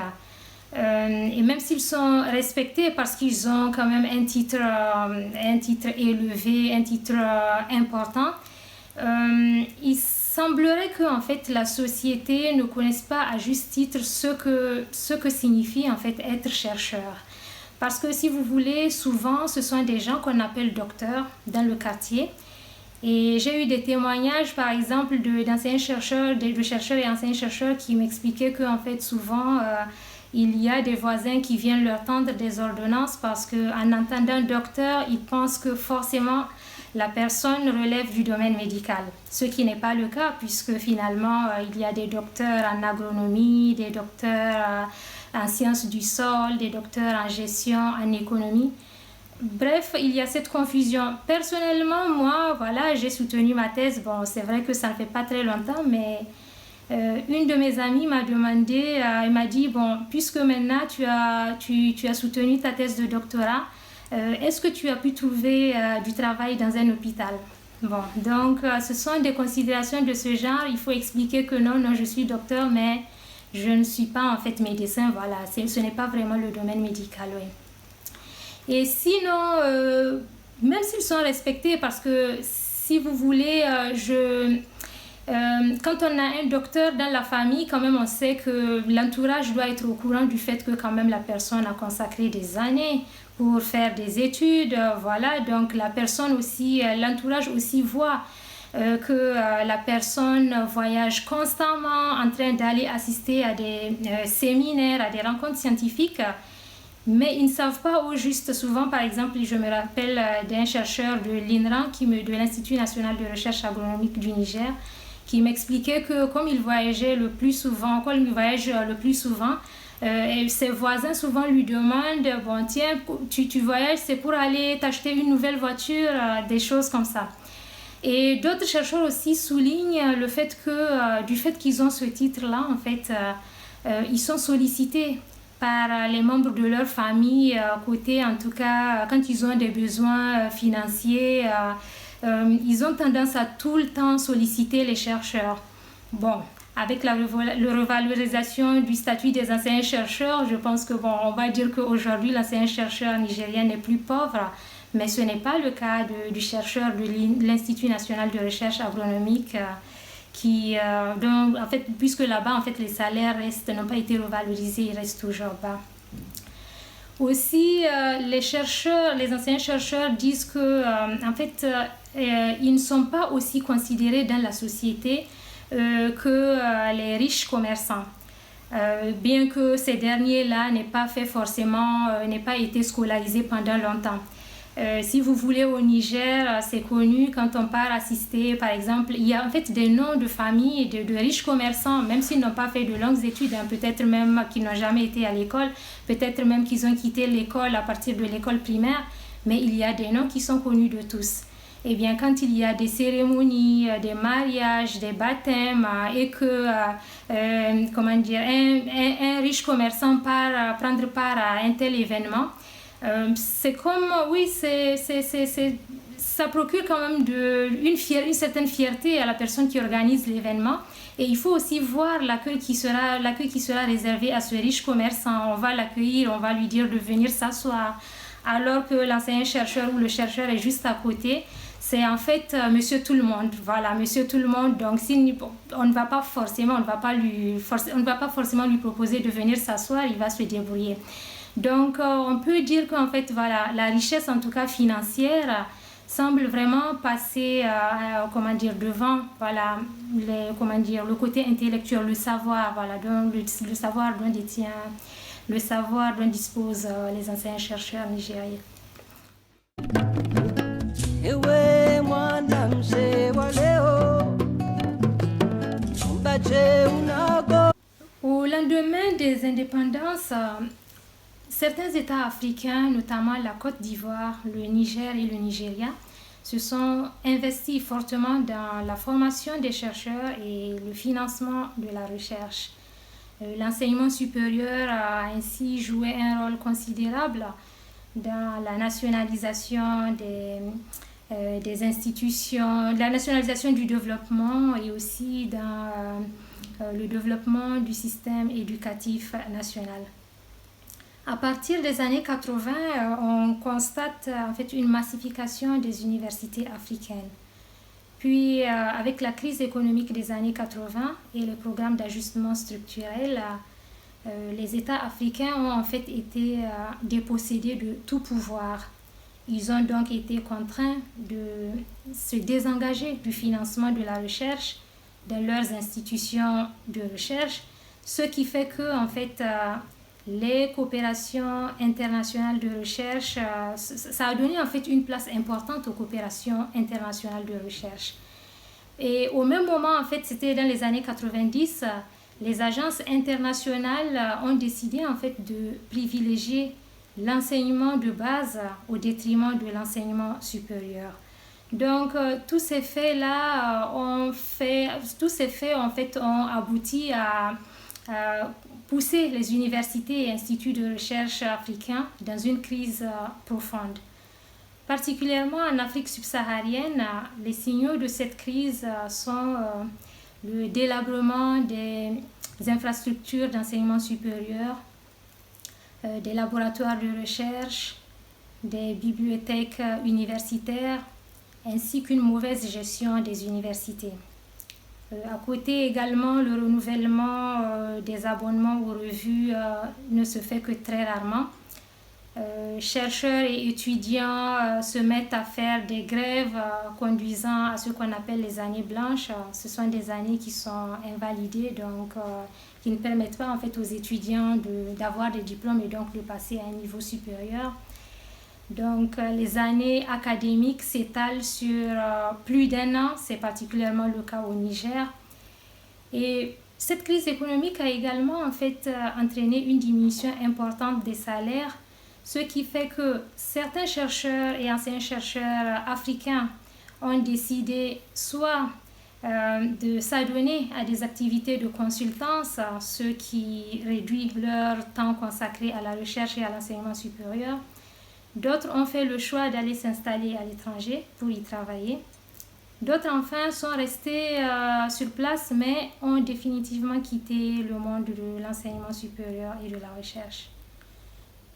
et même s'ils sont respectés parce qu'ils ont quand même un titre élevé, un titre important, il semblerait que en fait, la société ne connaisse pas à juste titre ce que signifie en fait, être chercheur. Parce que si vous voulez, souvent, ce sont des gens qu'on appelle docteurs dans le quartier. Et j'ai eu des témoignages, par exemple, d'enseignants-chercheurs, de chercheurs et enseignants-chercheurs qui m'expliquaient qu'en fait, souvent, il y a des voisins qui viennent leur tendre des ordonnances parce qu'en entendant docteur, ils pensent que forcément, la personne relève du domaine médical. Ce qui n'est pas le cas, puisque finalement, il y a des docteurs en agronomie, des docteurs en sciences du sol, des docteurs en gestion, en économie. Bref, il y a cette confusion. Personnellement, moi, voilà, j'ai soutenu ma thèse. Bon, c'est vrai que ça ne fait pas très longtemps, mais une de mes amies m'a demandé, elle m'a dit, bon, puisque maintenant tu as soutenu ta thèse de doctorat, est-ce que tu as pu trouver du travail dans un hôpital? Bon, donc ce sont des considérations de ce genre. Il faut expliquer que non, je suis docteur, mais je ne suis pas en fait médecin. Voilà, ce n'est pas vraiment le domaine médical, oui. Et sinon, même s'ils sont respectés, parce que si vous voulez, quand on a un docteur dans la famille, quand même, on sait que l'entourage doit être au courant du fait que quand même la personne a consacré des années pour faire des études. Voilà, donc la personne aussi, l'entourage aussi voit que la personne voyage constamment en train d'aller assister à des séminaires, à des rencontres scientifiques. Mais ils ne savent pas au juste. Souvent, par exemple, je me rappelle d'un chercheur de l'INRA, de l'Institut national de recherche agronomique du Niger, qui m'expliquait que comme il voyageait le plus souvent, et ses voisins souvent lui demandent, bon tiens, tu voyages, c'est pour aller t'acheter une nouvelle voiture, des choses comme ça. Et d'autres chercheurs aussi soulignent le fait que du fait qu'ils ont ce titre-là, en fait, ils sont sollicités par les membres de leur famille, côté en tout cas, quand ils ont des besoins financiers, ils ont tendance à tout le temps solliciter les chercheurs. Bon, avec la revalorisation du statut des enseignants-chercheurs, je pense que bon, on va dire qu'aujourd'hui l'enseignant-chercheur nigérien n'est plus pauvre, mais ce n'est pas le cas du chercheur de l'Institut national de recherche agronomique donc, en fait, puisque là-bas, en fait, les salaires n'ont pas été revalorisés, ils restent toujours bas. Aussi, les enseignants-chercheurs disent que, en fait, ils ne sont pas aussi considérés dans la société que les riches commerçants. Bien que ces derniers-là n'aient pas été scolarisés pendant longtemps. Si vous voulez, au Niger, c'est connu quand on part assister, par exemple, il y a en fait des noms de familles de riches commerçants, même s'ils n'ont pas fait de longues études, hein, peut-être même qu'ils n'ont jamais été à l'école, peut-être même qu'ils ont quitté l'école à partir de l'école primaire, mais il y a des noms qui sont connus de tous. Eh bien, quand il y a des cérémonies, des mariages, des baptêmes, et que comment dire, un riche commerçant part prendre part à un tel événement, c'est comme, oui, ça procure quand même une certaine fierté à la personne qui organise l'événement. Et il faut aussi voir l'accueil qui sera réservé à ce riche commerçant. On va l'accueillir, on va lui dire de venir s'asseoir, alors que l'enseignant-chercheur ou le chercheur est juste à côté. C'est en fait monsieur tout le monde, voilà, monsieur tout le monde. Donc on ne va pas forcément lui proposer de venir s'asseoir, il va se débrouiller. Donc, on peut dire qu'en fait, voilà, la richesse, en tout cas financière, semble vraiment passer, devant, voilà, le côté intellectuel, le savoir, voilà, le savoir dont disposent les anciens chercheurs nigériens. Au lendemain des indépendances, certains États africains, notamment la Côte d'Ivoire, le Niger et le Nigeria, se sont investis fortement dans la formation des chercheurs et le financement de la recherche. L'enseignement supérieur a ainsi joué un rôle considérable dans la nationalisation des institutions, la nationalisation du développement et aussi dans le développement du système éducatif national. À partir des années 80, on constate en fait une massification des universités africaines. Puis, avec la crise économique des années 80 et les programmes d'ajustement structurel, les États africains ont en fait été dépossédés de tout pouvoir. Ils ont donc été contraints de se désengager du financement de la recherche dans leurs institutions de recherche, ce qui fait que en fait les coopérations internationales de recherche, ça a donné en fait une place importante aux coopérations internationales de recherche. Et au même moment, en fait, c'était dans les années 90, les agences internationales ont décidé en fait de privilégier l'enseignement de base au détriment de l'enseignement supérieur. Donc, tous ces faits-là en fait, ont abouti à pousser les universités et instituts de recherche africains dans une crise profonde. Particulièrement en Afrique subsaharienne, les signaux de cette crise sont le délabrement des infrastructures d'enseignement supérieur, des laboratoires de recherche, des bibliothèques universitaires, ainsi qu'une mauvaise gestion des universités. À côté également, le renouvellement des abonnements aux revues ne se fait que très rarement. Chercheurs et étudiants se mettent à faire des grèves conduisant à ce qu'on appelle les années blanches. Ce sont des années qui sont invalidées, donc qui ne permettent pas en fait aux étudiants d'avoir des diplômes et donc de passer à un niveau supérieur. Donc les années académiques s'étalent sur plus d'1 an, c'est particulièrement le cas au Niger. Et cette crise économique a également en fait entraîné une diminution importante des salaires, ce qui fait que certains chercheurs et anciens chercheurs africains ont décidé soit de s'adonner à des activités de consultance, ce qui réduit leur temps consacré à la recherche et à l'enseignement supérieur. D'autres ont fait le choix d'aller s'installer à l'étranger pour y travailler. D'autres enfin sont restés sur place mais ont définitivement quitté le monde de l'enseignement supérieur et de la recherche.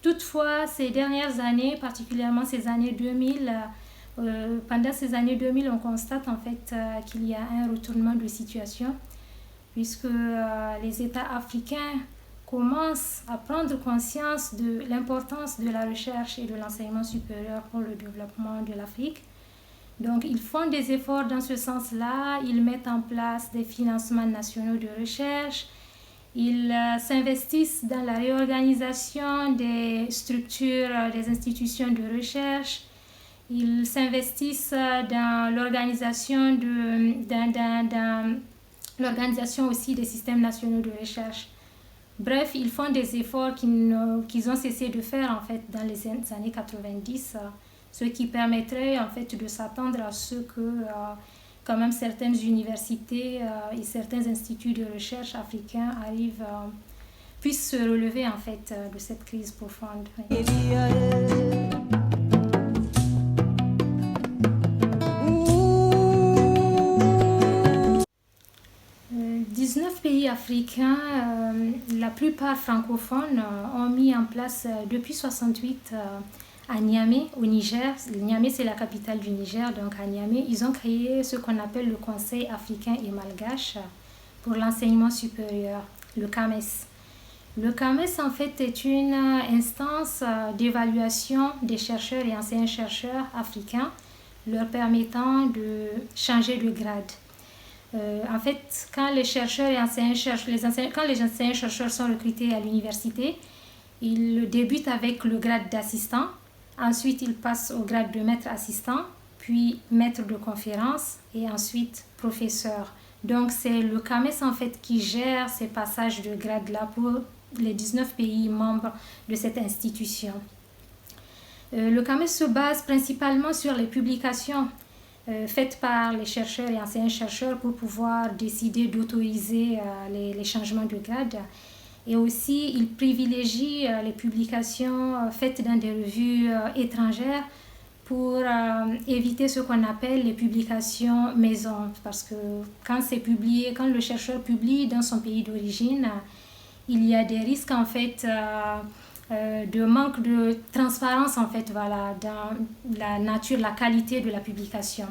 Toutefois, ces dernières années, particulièrement ces années 2000, pendant ces années 2000, on constate en fait qu'il y a un retournement de situation puisque les États africains commencent à prendre conscience de l'importance de la recherche et de l'enseignement supérieur pour le développement de l'Afrique. Donc, ils font des efforts dans ce sens-là, ils mettent en place des financements nationaux de recherche, ils s'investissent dans la réorganisation des structures, des institutions de recherche, ils s'investissent dans l'organisation aussi des systèmes nationaux de recherche. Bref, ils font des efforts qu'ils ont cessé de faire en fait dans les années 90, ce qui permettrait en fait de s'attendre à ce que quand même certaines universités et certains instituts de recherche africains puissent se relever en fait de cette crise profonde. 19 pays africains, la plupart francophones, ont mis en place depuis 1968 à Niamey, au Niger. Niamey, c'est la capitale du Niger, donc à Niamey, ils ont créé ce qu'on appelle le Conseil africain et malgache pour l'enseignement supérieur, le CAMES. Le CAMES, en fait, est une instance d'évaluation des chercheurs et anciens chercheurs africains, leur permettant de changer de grade. En fait, quand les chercheurs et anciens chercheurs sont recrutés à l'université, ils débutent avec le grade d'assistant, ensuite ils passent au grade de maître assistant, puis maître de conférence et ensuite professeur. Donc c'est le CAMES en fait qui gère ces passages de grade-là pour les 19 pays membres de cette institution. Le CAMES se base principalement sur les publications faites par les chercheurs et anciens chercheurs pour pouvoir décider d'autoriser les changements de grade. Et aussi, il privilégie les publications faites dans des revues étrangères pour éviter ce qu'on appelle les publications maison. Parce que quand le chercheur publie dans son pays d'origine, il y a des risques en fait de manque de transparence en fait, voilà, dans la nature, la qualité de la publication.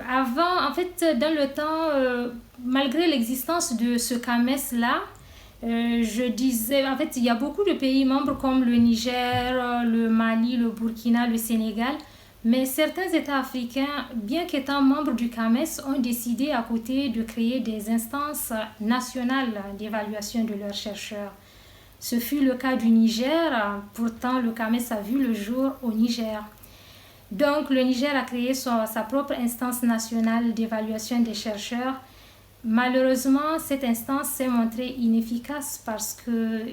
Avant, en fait, dans le temps, malgré l'existence de ce CAMES-là, je disais, en fait, il y a beaucoup de pays membres comme le Niger, le Mali, le Burkina, le Sénégal, mais certains États africains, bien qu'étant membres du CAMES, ont décidé à côté de créer des instances nationales d'évaluation de leurs chercheurs. Ce fut le cas du Niger, pourtant le CAMES a vu le jour au Niger. Donc le Niger a créé sa propre instance nationale d'évaluation des chercheurs, malheureusement, cette instance s'est montrée inefficace parce que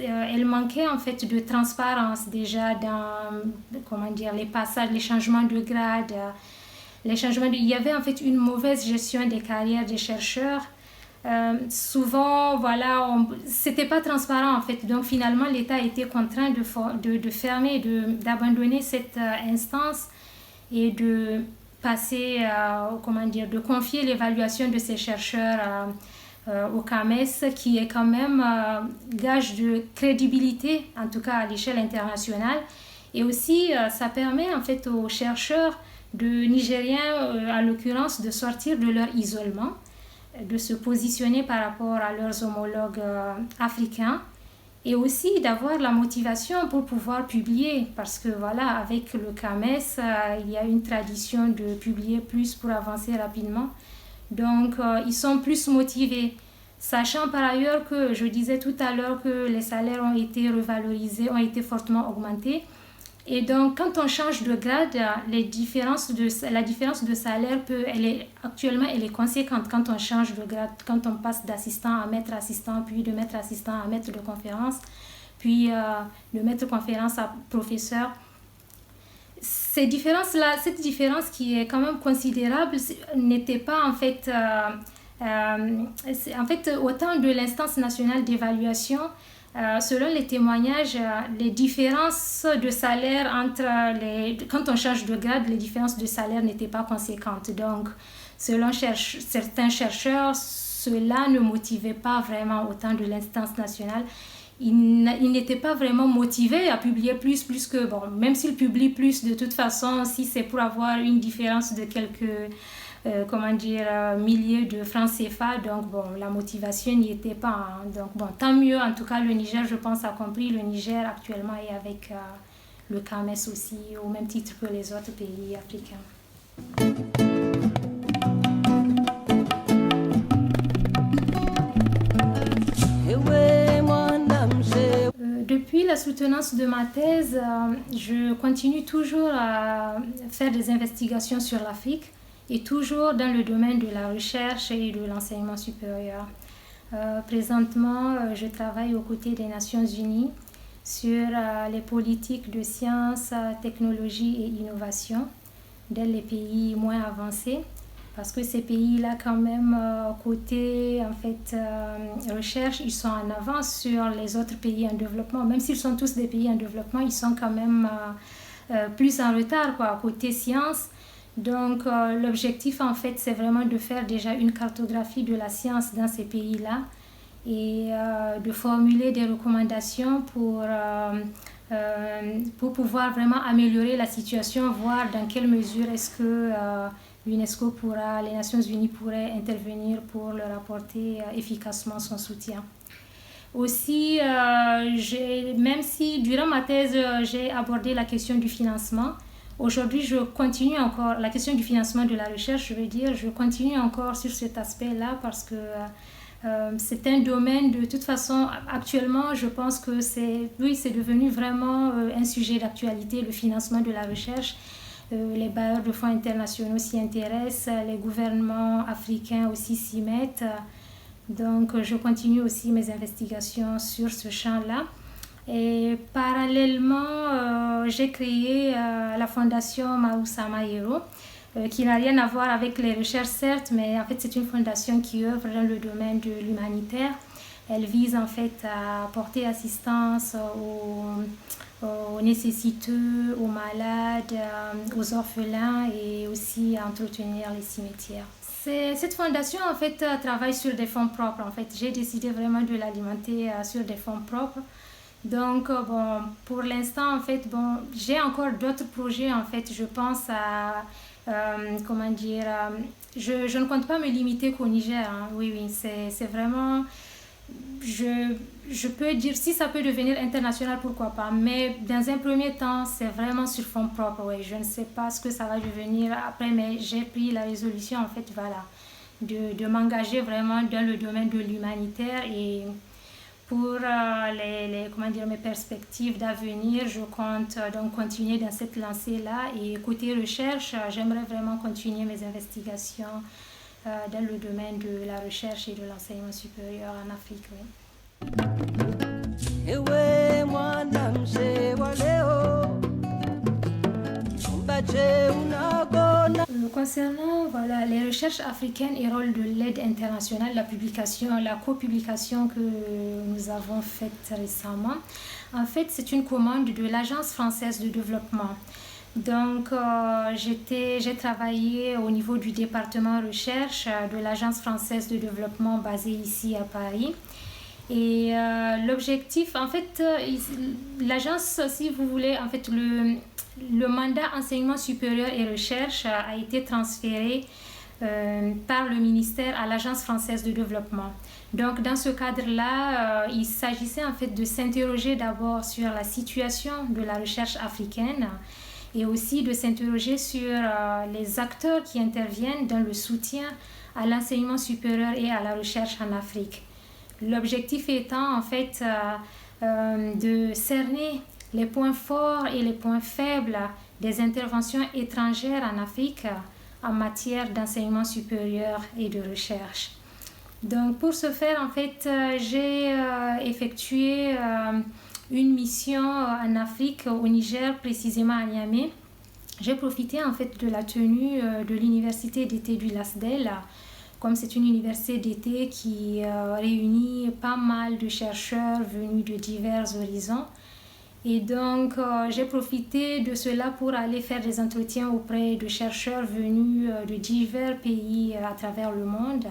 elle manquait en fait de transparence déjà dans, comment dire, les passages, les changements de grade, il y avait en fait une mauvaise gestion des carrières des chercheurs. Souvent, voilà, c'était pas transparent en fait. Donc finalement, l'État a été contraint de fermer, d'abandonner cette instance et de passer, comment dire, de confier l'évaluation de ces chercheurs au CAMES, qui est quand même gage de crédibilité, en tout cas à l'échelle internationale. Et aussi, ça permet en fait aux chercheurs nigériens, en l'occurrence, de sortir de leur isolement, de se positionner par rapport à leurs homologues africains et aussi d'avoir la motivation pour pouvoir publier parce que voilà, avec le CAMES, il y a une tradition de publier plus pour avancer rapidement. Donc, ils sont plus motivés. Sachant par ailleurs que je disais tout à l'heure que les salaires ont été revalorisés, ont été fortement augmentés. Et donc, quand on change de grade, la différence de salaire actuellement, elle est conséquente quand on change de grade, quand on passe d'assistant à maître assistant, puis de maître assistant à maître de conférence, puis de maître conférence à professeur. Cette différence qui est quand même considérable, n'était pas en fait, au temps de l'instance nationale d'évaluation. Selon les témoignages, les différences de salaire quand on change de grade, les différences de salaire n'étaient pas conséquentes. Donc, selon certains chercheurs, cela ne motivait pas vraiment au temps de l'instance nationale. Ils n'étaient pas vraiment motivés à publier plus que, bon, même s'ils publient plus, de toute façon, si c'est pour avoir une différence de quelques milliers de francs CFA, donc bon, la motivation n'y était pas, hein. Donc bon, tant mieux, en tout cas le Niger, je pense, a compris. Le Niger actuellement est avec le CAMES aussi, au même titre que les autres pays africains. Depuis la soutenance de ma thèse, je continue toujours à faire des investigations sur l'Afrique et toujours dans le domaine de la recherche et de l'enseignement supérieur. Présentement, je travaille aux côtés des Nations Unies sur les politiques de sciences, technologie et innovation dans les pays moins avancés. Parce que ces pays-là, quand même, côté en fait, recherche, ils sont en avance sur les autres pays en développement. Même s'ils sont tous des pays en développement, ils sont quand même plus en retard, quoi, côté science. Donc, l'objectif, en fait, c'est vraiment de faire déjà une cartographie de la science dans ces pays-là et de formuler des recommandations pour pouvoir vraiment améliorer la situation, voir dans quelle mesure est-ce que l'UNESCO les Nations Unies pourraient intervenir pour leur apporter efficacement son soutien. Aussi, même si durant ma thèse, j'ai abordé la question du financement, aujourd'hui, je continue encore, la question du financement de la recherche, je continue encore sur cet aspect-là parce que c'est un domaine, de toute façon, actuellement, je pense que c'est devenu vraiment un sujet d'actualité, le financement de la recherche. Les bailleurs de fonds internationaux s'y intéressent, les gouvernements africains aussi s'y mettent. Donc, je continue aussi mes investigations sur ce champ-là. Et parallèlement, j'ai créé la fondation Maoussa Mayero, qui n'a rien à voir avec les recherches, certes, mais en fait, c'est une fondation qui œuvre dans le domaine de l'humanitaire. Elle vise en fait à porter assistance aux nécessiteux, aux malades, aux orphelins et aussi à entretenir les cimetières. Cette fondation en fait travaille sur des fonds propres. En fait, j'ai décidé vraiment de l'alimenter sur des fonds propres. Donc bon, pour l'instant en fait, bon, j'ai encore d'autres projets en fait. Je pense à je ne compte pas me limiter qu'au Niger. Hein. Oui, c'est vraiment. Je peux dire, si ça peut devenir international, pourquoi pas. Mais dans un premier temps, c'est vraiment sur fonds propres. Oui. Je ne sais pas ce que ça va devenir après, mais j'ai pris la résolution, en fait, voilà, de m'engager vraiment dans le domaine de l'humanitaire. Et pour mes perspectives d'avenir, je compte donc continuer dans cette lancée-là. Et côté recherche, j'aimerais vraiment continuer mes investigations dans le domaine de la recherche et de l'enseignement supérieur en Afrique. Oui. Concernant voilà, les recherches africaines et rôle de l'aide internationale, la copublication que nous avons faite récemment, en fait, c'est une commande de l'Agence française de développement. Donc, j'ai travaillé au niveau du département recherche de l'Agence française de développement basée ici à Paris. Et l'objectif, en fait, l'agence, si vous voulez, en fait, le mandat enseignement supérieur et recherche a été transféré par le ministère à l'Agence française de développement. Donc, dans ce cadre-là, il s'agissait en fait de s'interroger d'abord sur la situation de la recherche africaine et aussi de s'interroger sur les acteurs qui interviennent dans le soutien à l'enseignement supérieur et à la recherche en Afrique. L'objectif étant en fait de cerner les points forts et les points faibles des interventions étrangères en Afrique en matière d'enseignement supérieur et de recherche. Donc pour ce faire, en fait, j'ai effectué une mission en Afrique, au Niger, précisément à Niamey. J'ai profité en fait de la tenue de l'université d'été du LASDEL. Comme c'est une université d'été qui réunit pas mal de chercheurs venus de divers horizons. Et donc, j'ai profité de cela pour aller faire des entretiens auprès de chercheurs venus de divers pays à travers le monde.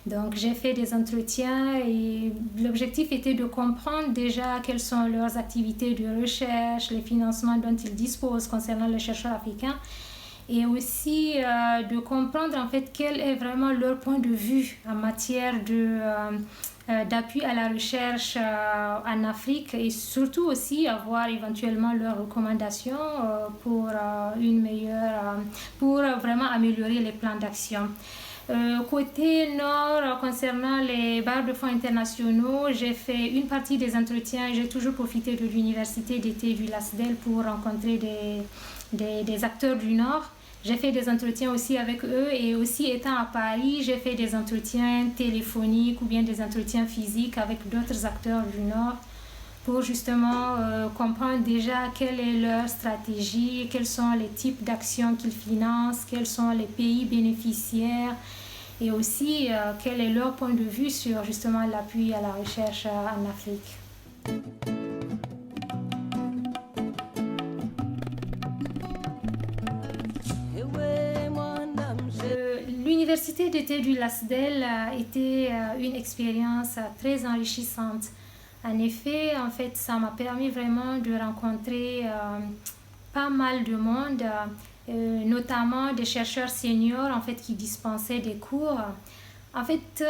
Donc, j'ai fait des entretiens et l'objectif était de comprendre déjà quelles sont leurs activités de recherche, les financements dont ils disposent concernant les chercheurs africains et aussi de comprendre en fait quel est vraiment leur point de vue en matière d'appui à la recherche en Afrique et surtout aussi avoir éventuellement leurs recommandations pour pour vraiment améliorer les plans d'action. Côté nord, concernant les bailleurs de fonds internationaux, j'ai fait une partie des entretiens. J'ai toujours profité de l'université d'été du LASDEL pour rencontrer des acteurs du Nord. J'ai fait des entretiens aussi avec eux et aussi étant à Paris, j'ai fait des entretiens téléphoniques ou bien des entretiens physiques avec d'autres acteurs du Nord pour justement comprendre déjà quelle est leur stratégie, quels sont les types d'actions qu'ils financent, quels sont les pays bénéficiaires et aussi quel est leur point de vue sur justement l'appui à la recherche en Afrique. L'université d'été du LASDEL a été une expérience très enrichissante. En effet, en fait, ça m'a permis vraiment de rencontrer pas mal de monde, notamment des chercheurs seniors en fait, qui dispensaient des cours. En fait,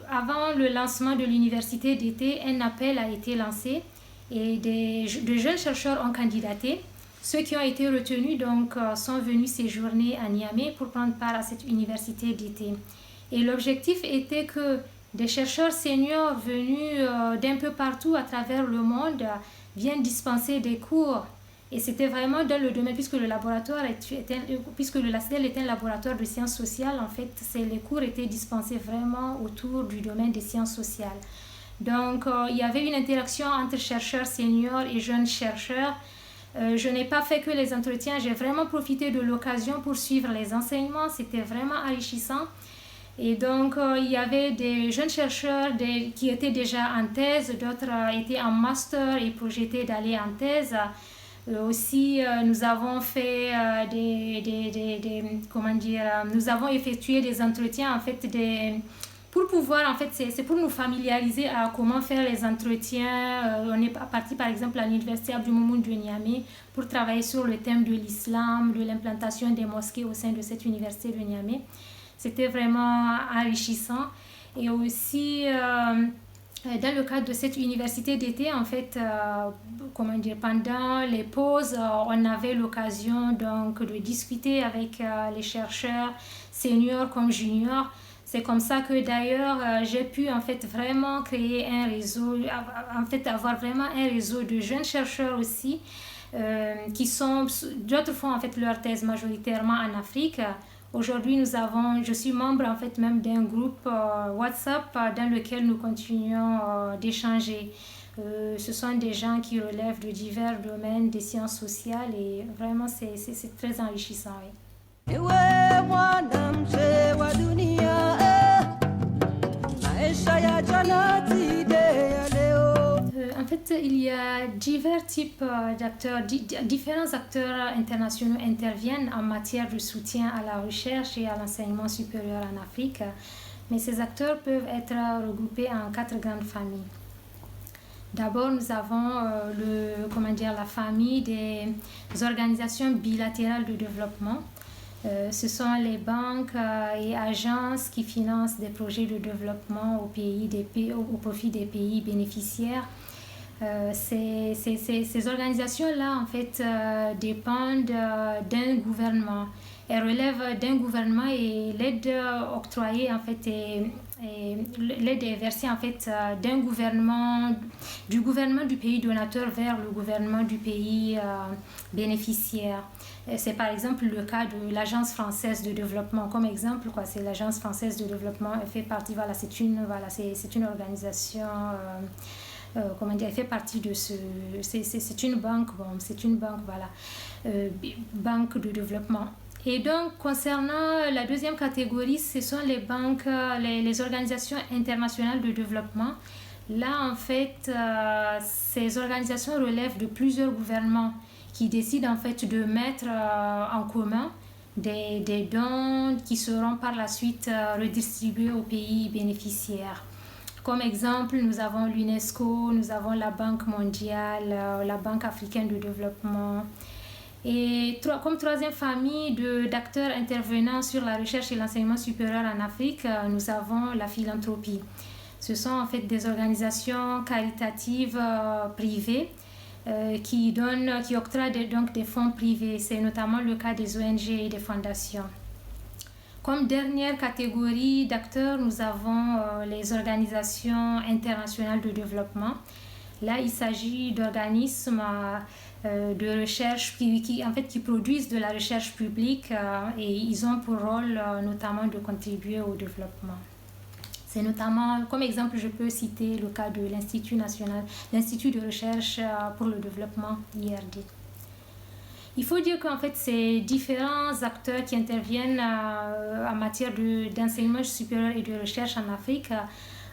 avant le lancement de l'université d'été, un appel a été lancé et de jeunes chercheurs ont candidaté. Ceux qui ont été retenus donc, sont venus séjourner à Niamey pour prendre part à cette université d'été. Et l'objectif était que des chercheurs seniors venus d'un peu partout à travers le monde viennent dispenser des cours. Et c'était vraiment dans le domaine, puisque le LASDEL est un laboratoire de sciences sociales, en fait, les cours étaient dispensés vraiment autour du domaine des sciences sociales. Donc, il y avait une interaction entre chercheurs seniors et jeunes chercheurs. Je n'ai pas fait que les entretiens, j'ai vraiment profité de l'occasion pour suivre les enseignements, c'était vraiment enrichissant. Et donc, il y avait des jeunes chercheurs qui étaient déjà en thèse, d'autres étaient en master et projetaient d'aller en thèse. Aussi, nous avons fait nous avons effectué des entretiens, en fait, pour pouvoir, en fait, c'est pour nous familiariser à comment faire les entretiens. On est parti, par exemple, à l'université Abdou Moumouni de Niamey pour travailler sur le thème de l'islam, de l'implantation des mosquées au sein de cette université de Niamey. C'était vraiment enrichissant. Et aussi, dans le cadre de cette université d'été, en fait, pendant les pauses, on avait l'occasion donc de discuter avec les chercheurs seniors comme juniors. C'est comme ça que d'ailleurs j'ai pu en fait vraiment créer un réseau, en fait avoir vraiment un réseau de jeunes chercheurs aussi d'autres font en fait leur thèse majoritairement en Afrique. Aujourd'hui, je suis membre en fait même d'un groupe WhatsApp dans lequel nous continuons d'échanger. Ce sont des gens qui relèvent de divers domaines des sciences sociales et vraiment c'est très enrichissant. Oui. En fait, il y a divers types d'acteurs, différents acteurs internationaux interviennent en matière de soutien à la recherche et à l'enseignement supérieur en Afrique, mais ces acteurs peuvent être regroupés en 4 grandes familles. D'abord, nous avons la famille des organisations bilatérales de développement. Ce sont les banques et agences qui financent des projets de développement au profit des pays bénéficiaires. Ces organisations-là, en fait, dépendent d'un gouvernement. Elles relèvent d'un gouvernement et l'aide octroyée, en fait, l'aide est versée, en fait, du gouvernement du pays donateur vers le gouvernement du pays bénéficiaire. C'est par exemple le cas de l'Agence française de développement. Comme exemple, c'est l'Agence française de développement. Elle fait partie, c'est une organisation... elle fait partie de c'est une banque, banque de développement. Et donc, concernant la deuxième catégorie, ce sont les banques, les organisations internationales de développement. Là, en fait, ces organisations relèvent de plusieurs gouvernements qui décident en fait de mettre en commun des dons qui seront par la suite redistribués aux pays bénéficiaires. Comme exemple, nous avons l'UNESCO, nous avons la Banque mondiale, la Banque africaine de développement. Et comme troisième famille d'acteurs intervenant sur la recherche et l'enseignement supérieur en Afrique, nous avons la philanthropie. Ce sont en fait des organisations caritatives privées qui octroient donc des fonds privés. C'est notamment le cas des ONG et des fondations. Comme dernière catégorie d'acteurs, nous avons les organisations internationales de développement. Là, il s'agit d'organismes de recherche qui produisent de la recherche publique et ils ont pour rôle notamment de contribuer au développement. C'est notamment, comme exemple, je peux citer le cas de l'Institut de recherche pour le développement, IRD. Il faut dire qu'en fait, ces différents acteurs qui interviennent en matière d'enseignement supérieur et de recherche en Afrique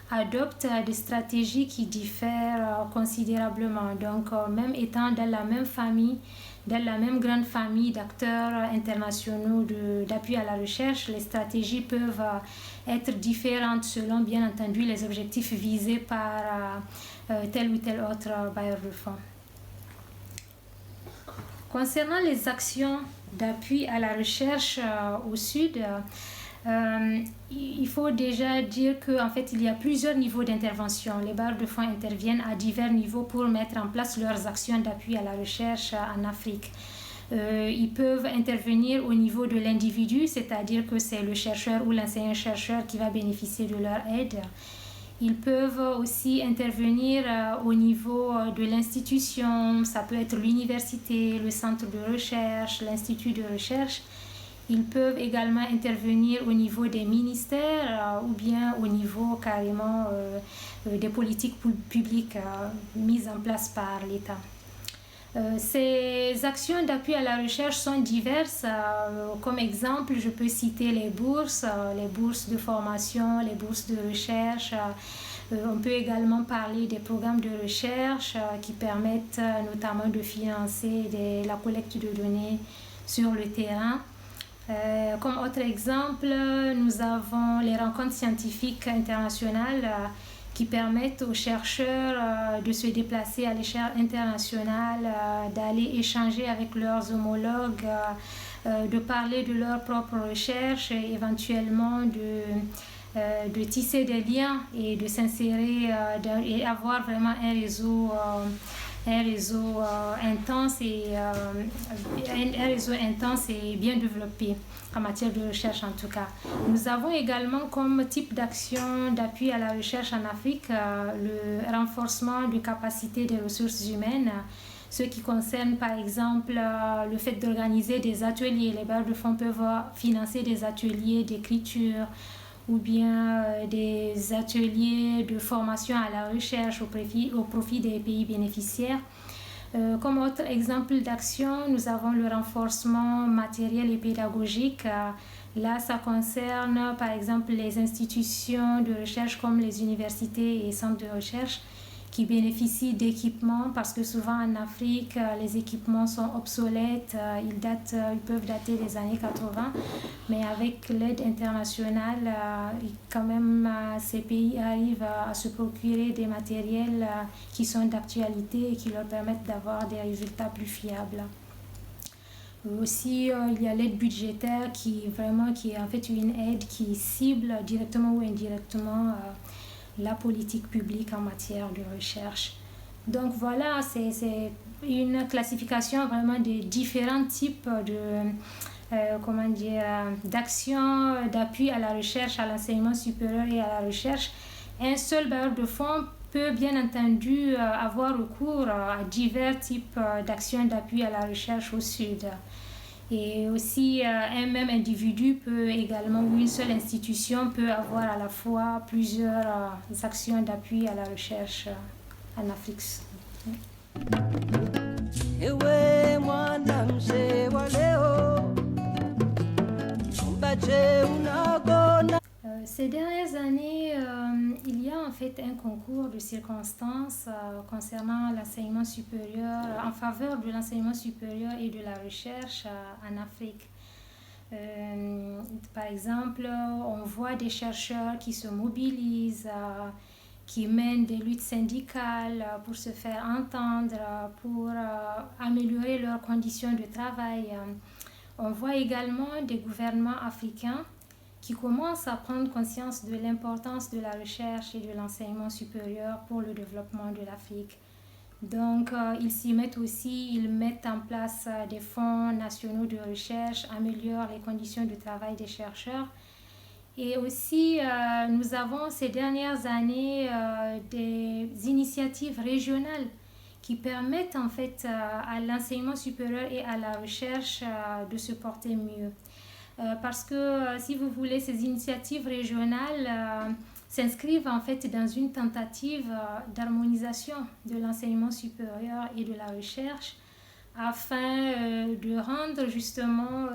adoptent des stratégies qui diffèrent considérablement. Donc, même étant dans la même grande famille d'acteurs internationaux d'appui à la recherche, les stratégies peuvent être différentes selon, bien entendu, les objectifs visés par tel ou tel autre bailleur de fonds. Concernant les actions d'appui à la recherche au Sud, il faut déjà dire qu'en fait, il y a plusieurs niveaux d'intervention. Les bailleurs de fonds interviennent à divers niveaux pour mettre en place leurs actions d'appui à la recherche en Afrique. Ils peuvent intervenir au niveau de l'individu, c'est-à-dire que c'est le chercheur ou l'enseignant-chercheur qui va bénéficier de leur aide. Ils peuvent aussi intervenir au niveau de l'institution, ça peut être l'université, le centre de recherche, l'institut de recherche. Ils peuvent également intervenir au niveau des ministères ou bien au niveau carrément des politiques publiques mises en place par l'État. Ces actions d'appui à la recherche sont diverses. Comme exemple, je peux citer les bourses de formation, les bourses de recherche. On peut également parler des programmes de recherche qui permettent notamment de financer la collecte de données sur le terrain. Comme autre exemple, nous avons les rencontres scientifiques internationales qui permettent aux chercheurs de se déplacer à l'échelle internationale, d'aller échanger avec leurs homologues, de parler de leurs propres recherches et éventuellement de tisser des liens et de s'insérer et avoir vraiment un réseau intense et bien développé en matière de recherche en tout cas. Nous avons également comme type d'action d'appui à la recherche en Afrique le renforcement de capacité des ressources humaines. ce qui concerne par exemple le fait d'organiser des ateliers. Les bailleurs de fonds peuvent financer des ateliers d'écriture ou bien des ateliers de formation à la recherche au profit des pays bénéficiaires. Comme autre exemple d'action, nous avons le renforcement matériel et pédagogique. Là, ça concerne par exemple les institutions de recherche comme les universités et centres de recherche qui bénéficient d'équipements parce que souvent en Afrique, les équipements sont obsolètes, ils peuvent dater des années 80, mais avec l'aide internationale, quand même, ces pays arrivent à se procurer des matériels qui sont d'actualité et qui leur permettent d'avoir des résultats plus fiables. Aussi, il y a l'aide budgétaire qui est en fait une aide qui cible directement ou indirectement la politique publique en matière de recherche. Donc voilà, c'est une classification vraiment des différents types d'actions d'appui à la recherche, à l'enseignement supérieur et à la recherche. Un seul bailleur de fonds peut bien entendu avoir recours à divers types d'actions d'appui à la recherche au Sud. Et aussi, un même individu peut également, ou une seule institution peut avoir à la fois plusieurs actions d'appui à la recherche en Afrique. Ces dernières années, il y a en fait un concours de circonstances concernant l'enseignement supérieur, en faveur de l'enseignement supérieur et de la recherche en Afrique. Par exemple, on voit des chercheurs qui se mobilisent, qui mènent des luttes syndicales pour se faire entendre, pour améliorer leurs conditions de travail. On voit également des gouvernements africains qui commencent à prendre conscience de l'importance de la recherche et de l'enseignement supérieur pour le développement de l'Afrique. Donc, ils s'y mettent aussi, ils mettent en place des fonds nationaux de recherche, améliorent les conditions de travail des chercheurs. Et aussi, nous avons ces dernières années des initiatives régionales qui permettent en fait à l'enseignement supérieur et à la recherche de se porter mieux. Parce que, si vous voulez, ces initiatives régionales s'inscrivent en fait dans une tentative d'harmonisation de l'enseignement supérieur et de la recherche afin de rendre justement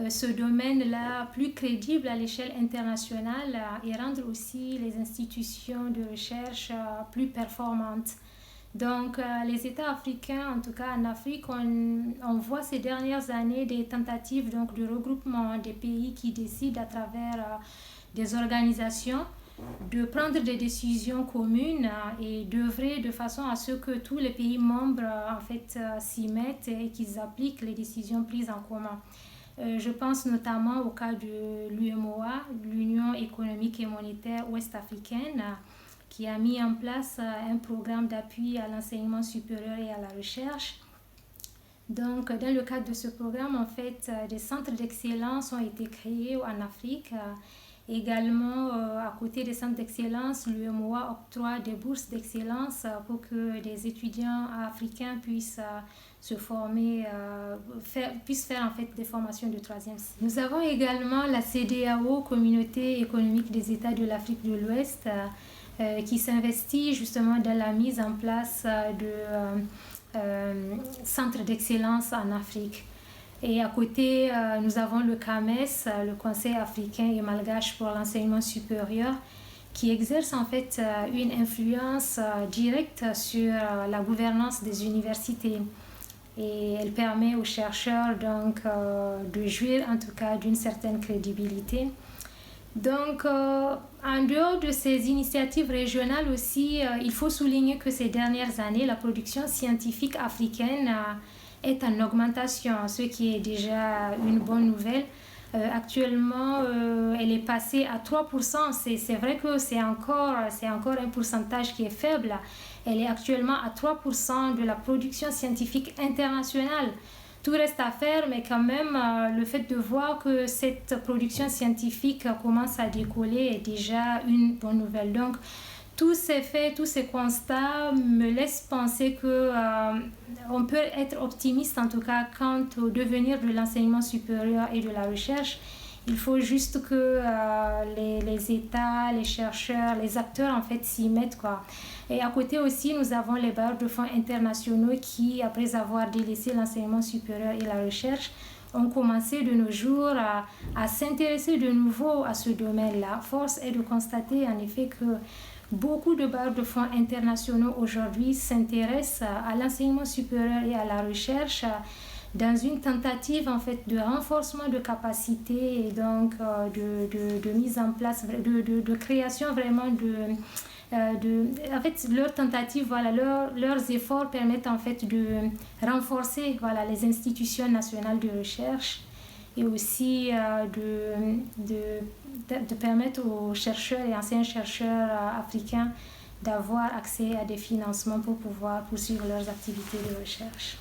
ce domaine-là plus crédible à l'échelle internationale et rendre aussi les institutions de recherche plus performantes. Donc, les États africains, en tout cas en Afrique, on voit ces dernières années des tentatives donc, de regroupement des pays qui décident à travers des organisations de prendre des décisions communes et d'œuvrer de façon à ce que tous les pays membres en fait, s'y mettent et qu'ils appliquent les décisions prises en commun. Je pense notamment au cas de l'UMOA, l'Union économique et monétaire ouest-africaine, qui a mis en place un programme d'appui à l'enseignement supérieur et à la recherche. Donc, dans le cadre de ce programme, en fait, des centres d'excellence ont été créés en Afrique. Également, à côté des centres d'excellence, l'UMOA octroie des bourses d'excellence pour que des étudiants africains puissent se former, puissent faire en fait des formations de troisième cycle. Nous avons également la CEDEAO, Communauté économique des États de l'Afrique de l'Ouest, qui s'investit justement dans la mise en place de centres d'excellence en Afrique. Et à côté, nous avons le CAMES, le Conseil africain et malgache pour l'enseignement supérieur, qui exerce en fait une influence directe sur la gouvernance des universités. Et elle permet aux chercheurs donc, de jouir en tout cas d'une certaine crédibilité. Donc, en dehors de ces initiatives régionales aussi, il faut souligner que ces dernières années, la production scientifique africaine est en augmentation, ce qui est déjà une bonne nouvelle. Actuellement, elle est passée à 3%. C'est vrai que c'est encore un pourcentage qui est faible. Elle est actuellement à 3% de la production scientifique internationale. Tout reste à faire, mais quand même, le fait de voir que cette production scientifique commence à décoller est déjà une bonne nouvelle. Donc, tous ces faits, tous ces constats me laissent penser que on peut être optimiste en tout cas quant au devenir de l'enseignement supérieur et de la recherche. Il faut juste que les États, les chercheurs, les acteurs en fait s'y mettent quoi. Et à côté aussi, nous avons les bailleurs de fonds internationaux qui, après avoir délaissé l'enseignement supérieur et la recherche, ont commencé de nos jours à s'intéresser de nouveau à ce domaine-là. Force est de constater en effet que beaucoup de bailleurs de fonds internationaux aujourd'hui s'intéressent à l'enseignement supérieur et à la recherche dans une tentative en fait de renforcement de capacités et donc de mise en place, de création vraiment en fait leurs tentatives, voilà, leurs efforts permettent en fait de renforcer voilà, les institutions nationales de recherche et aussi de permettre aux chercheurs et anciens chercheurs africains d'avoir accès à des financements pour pouvoir poursuivre leurs activités de recherche.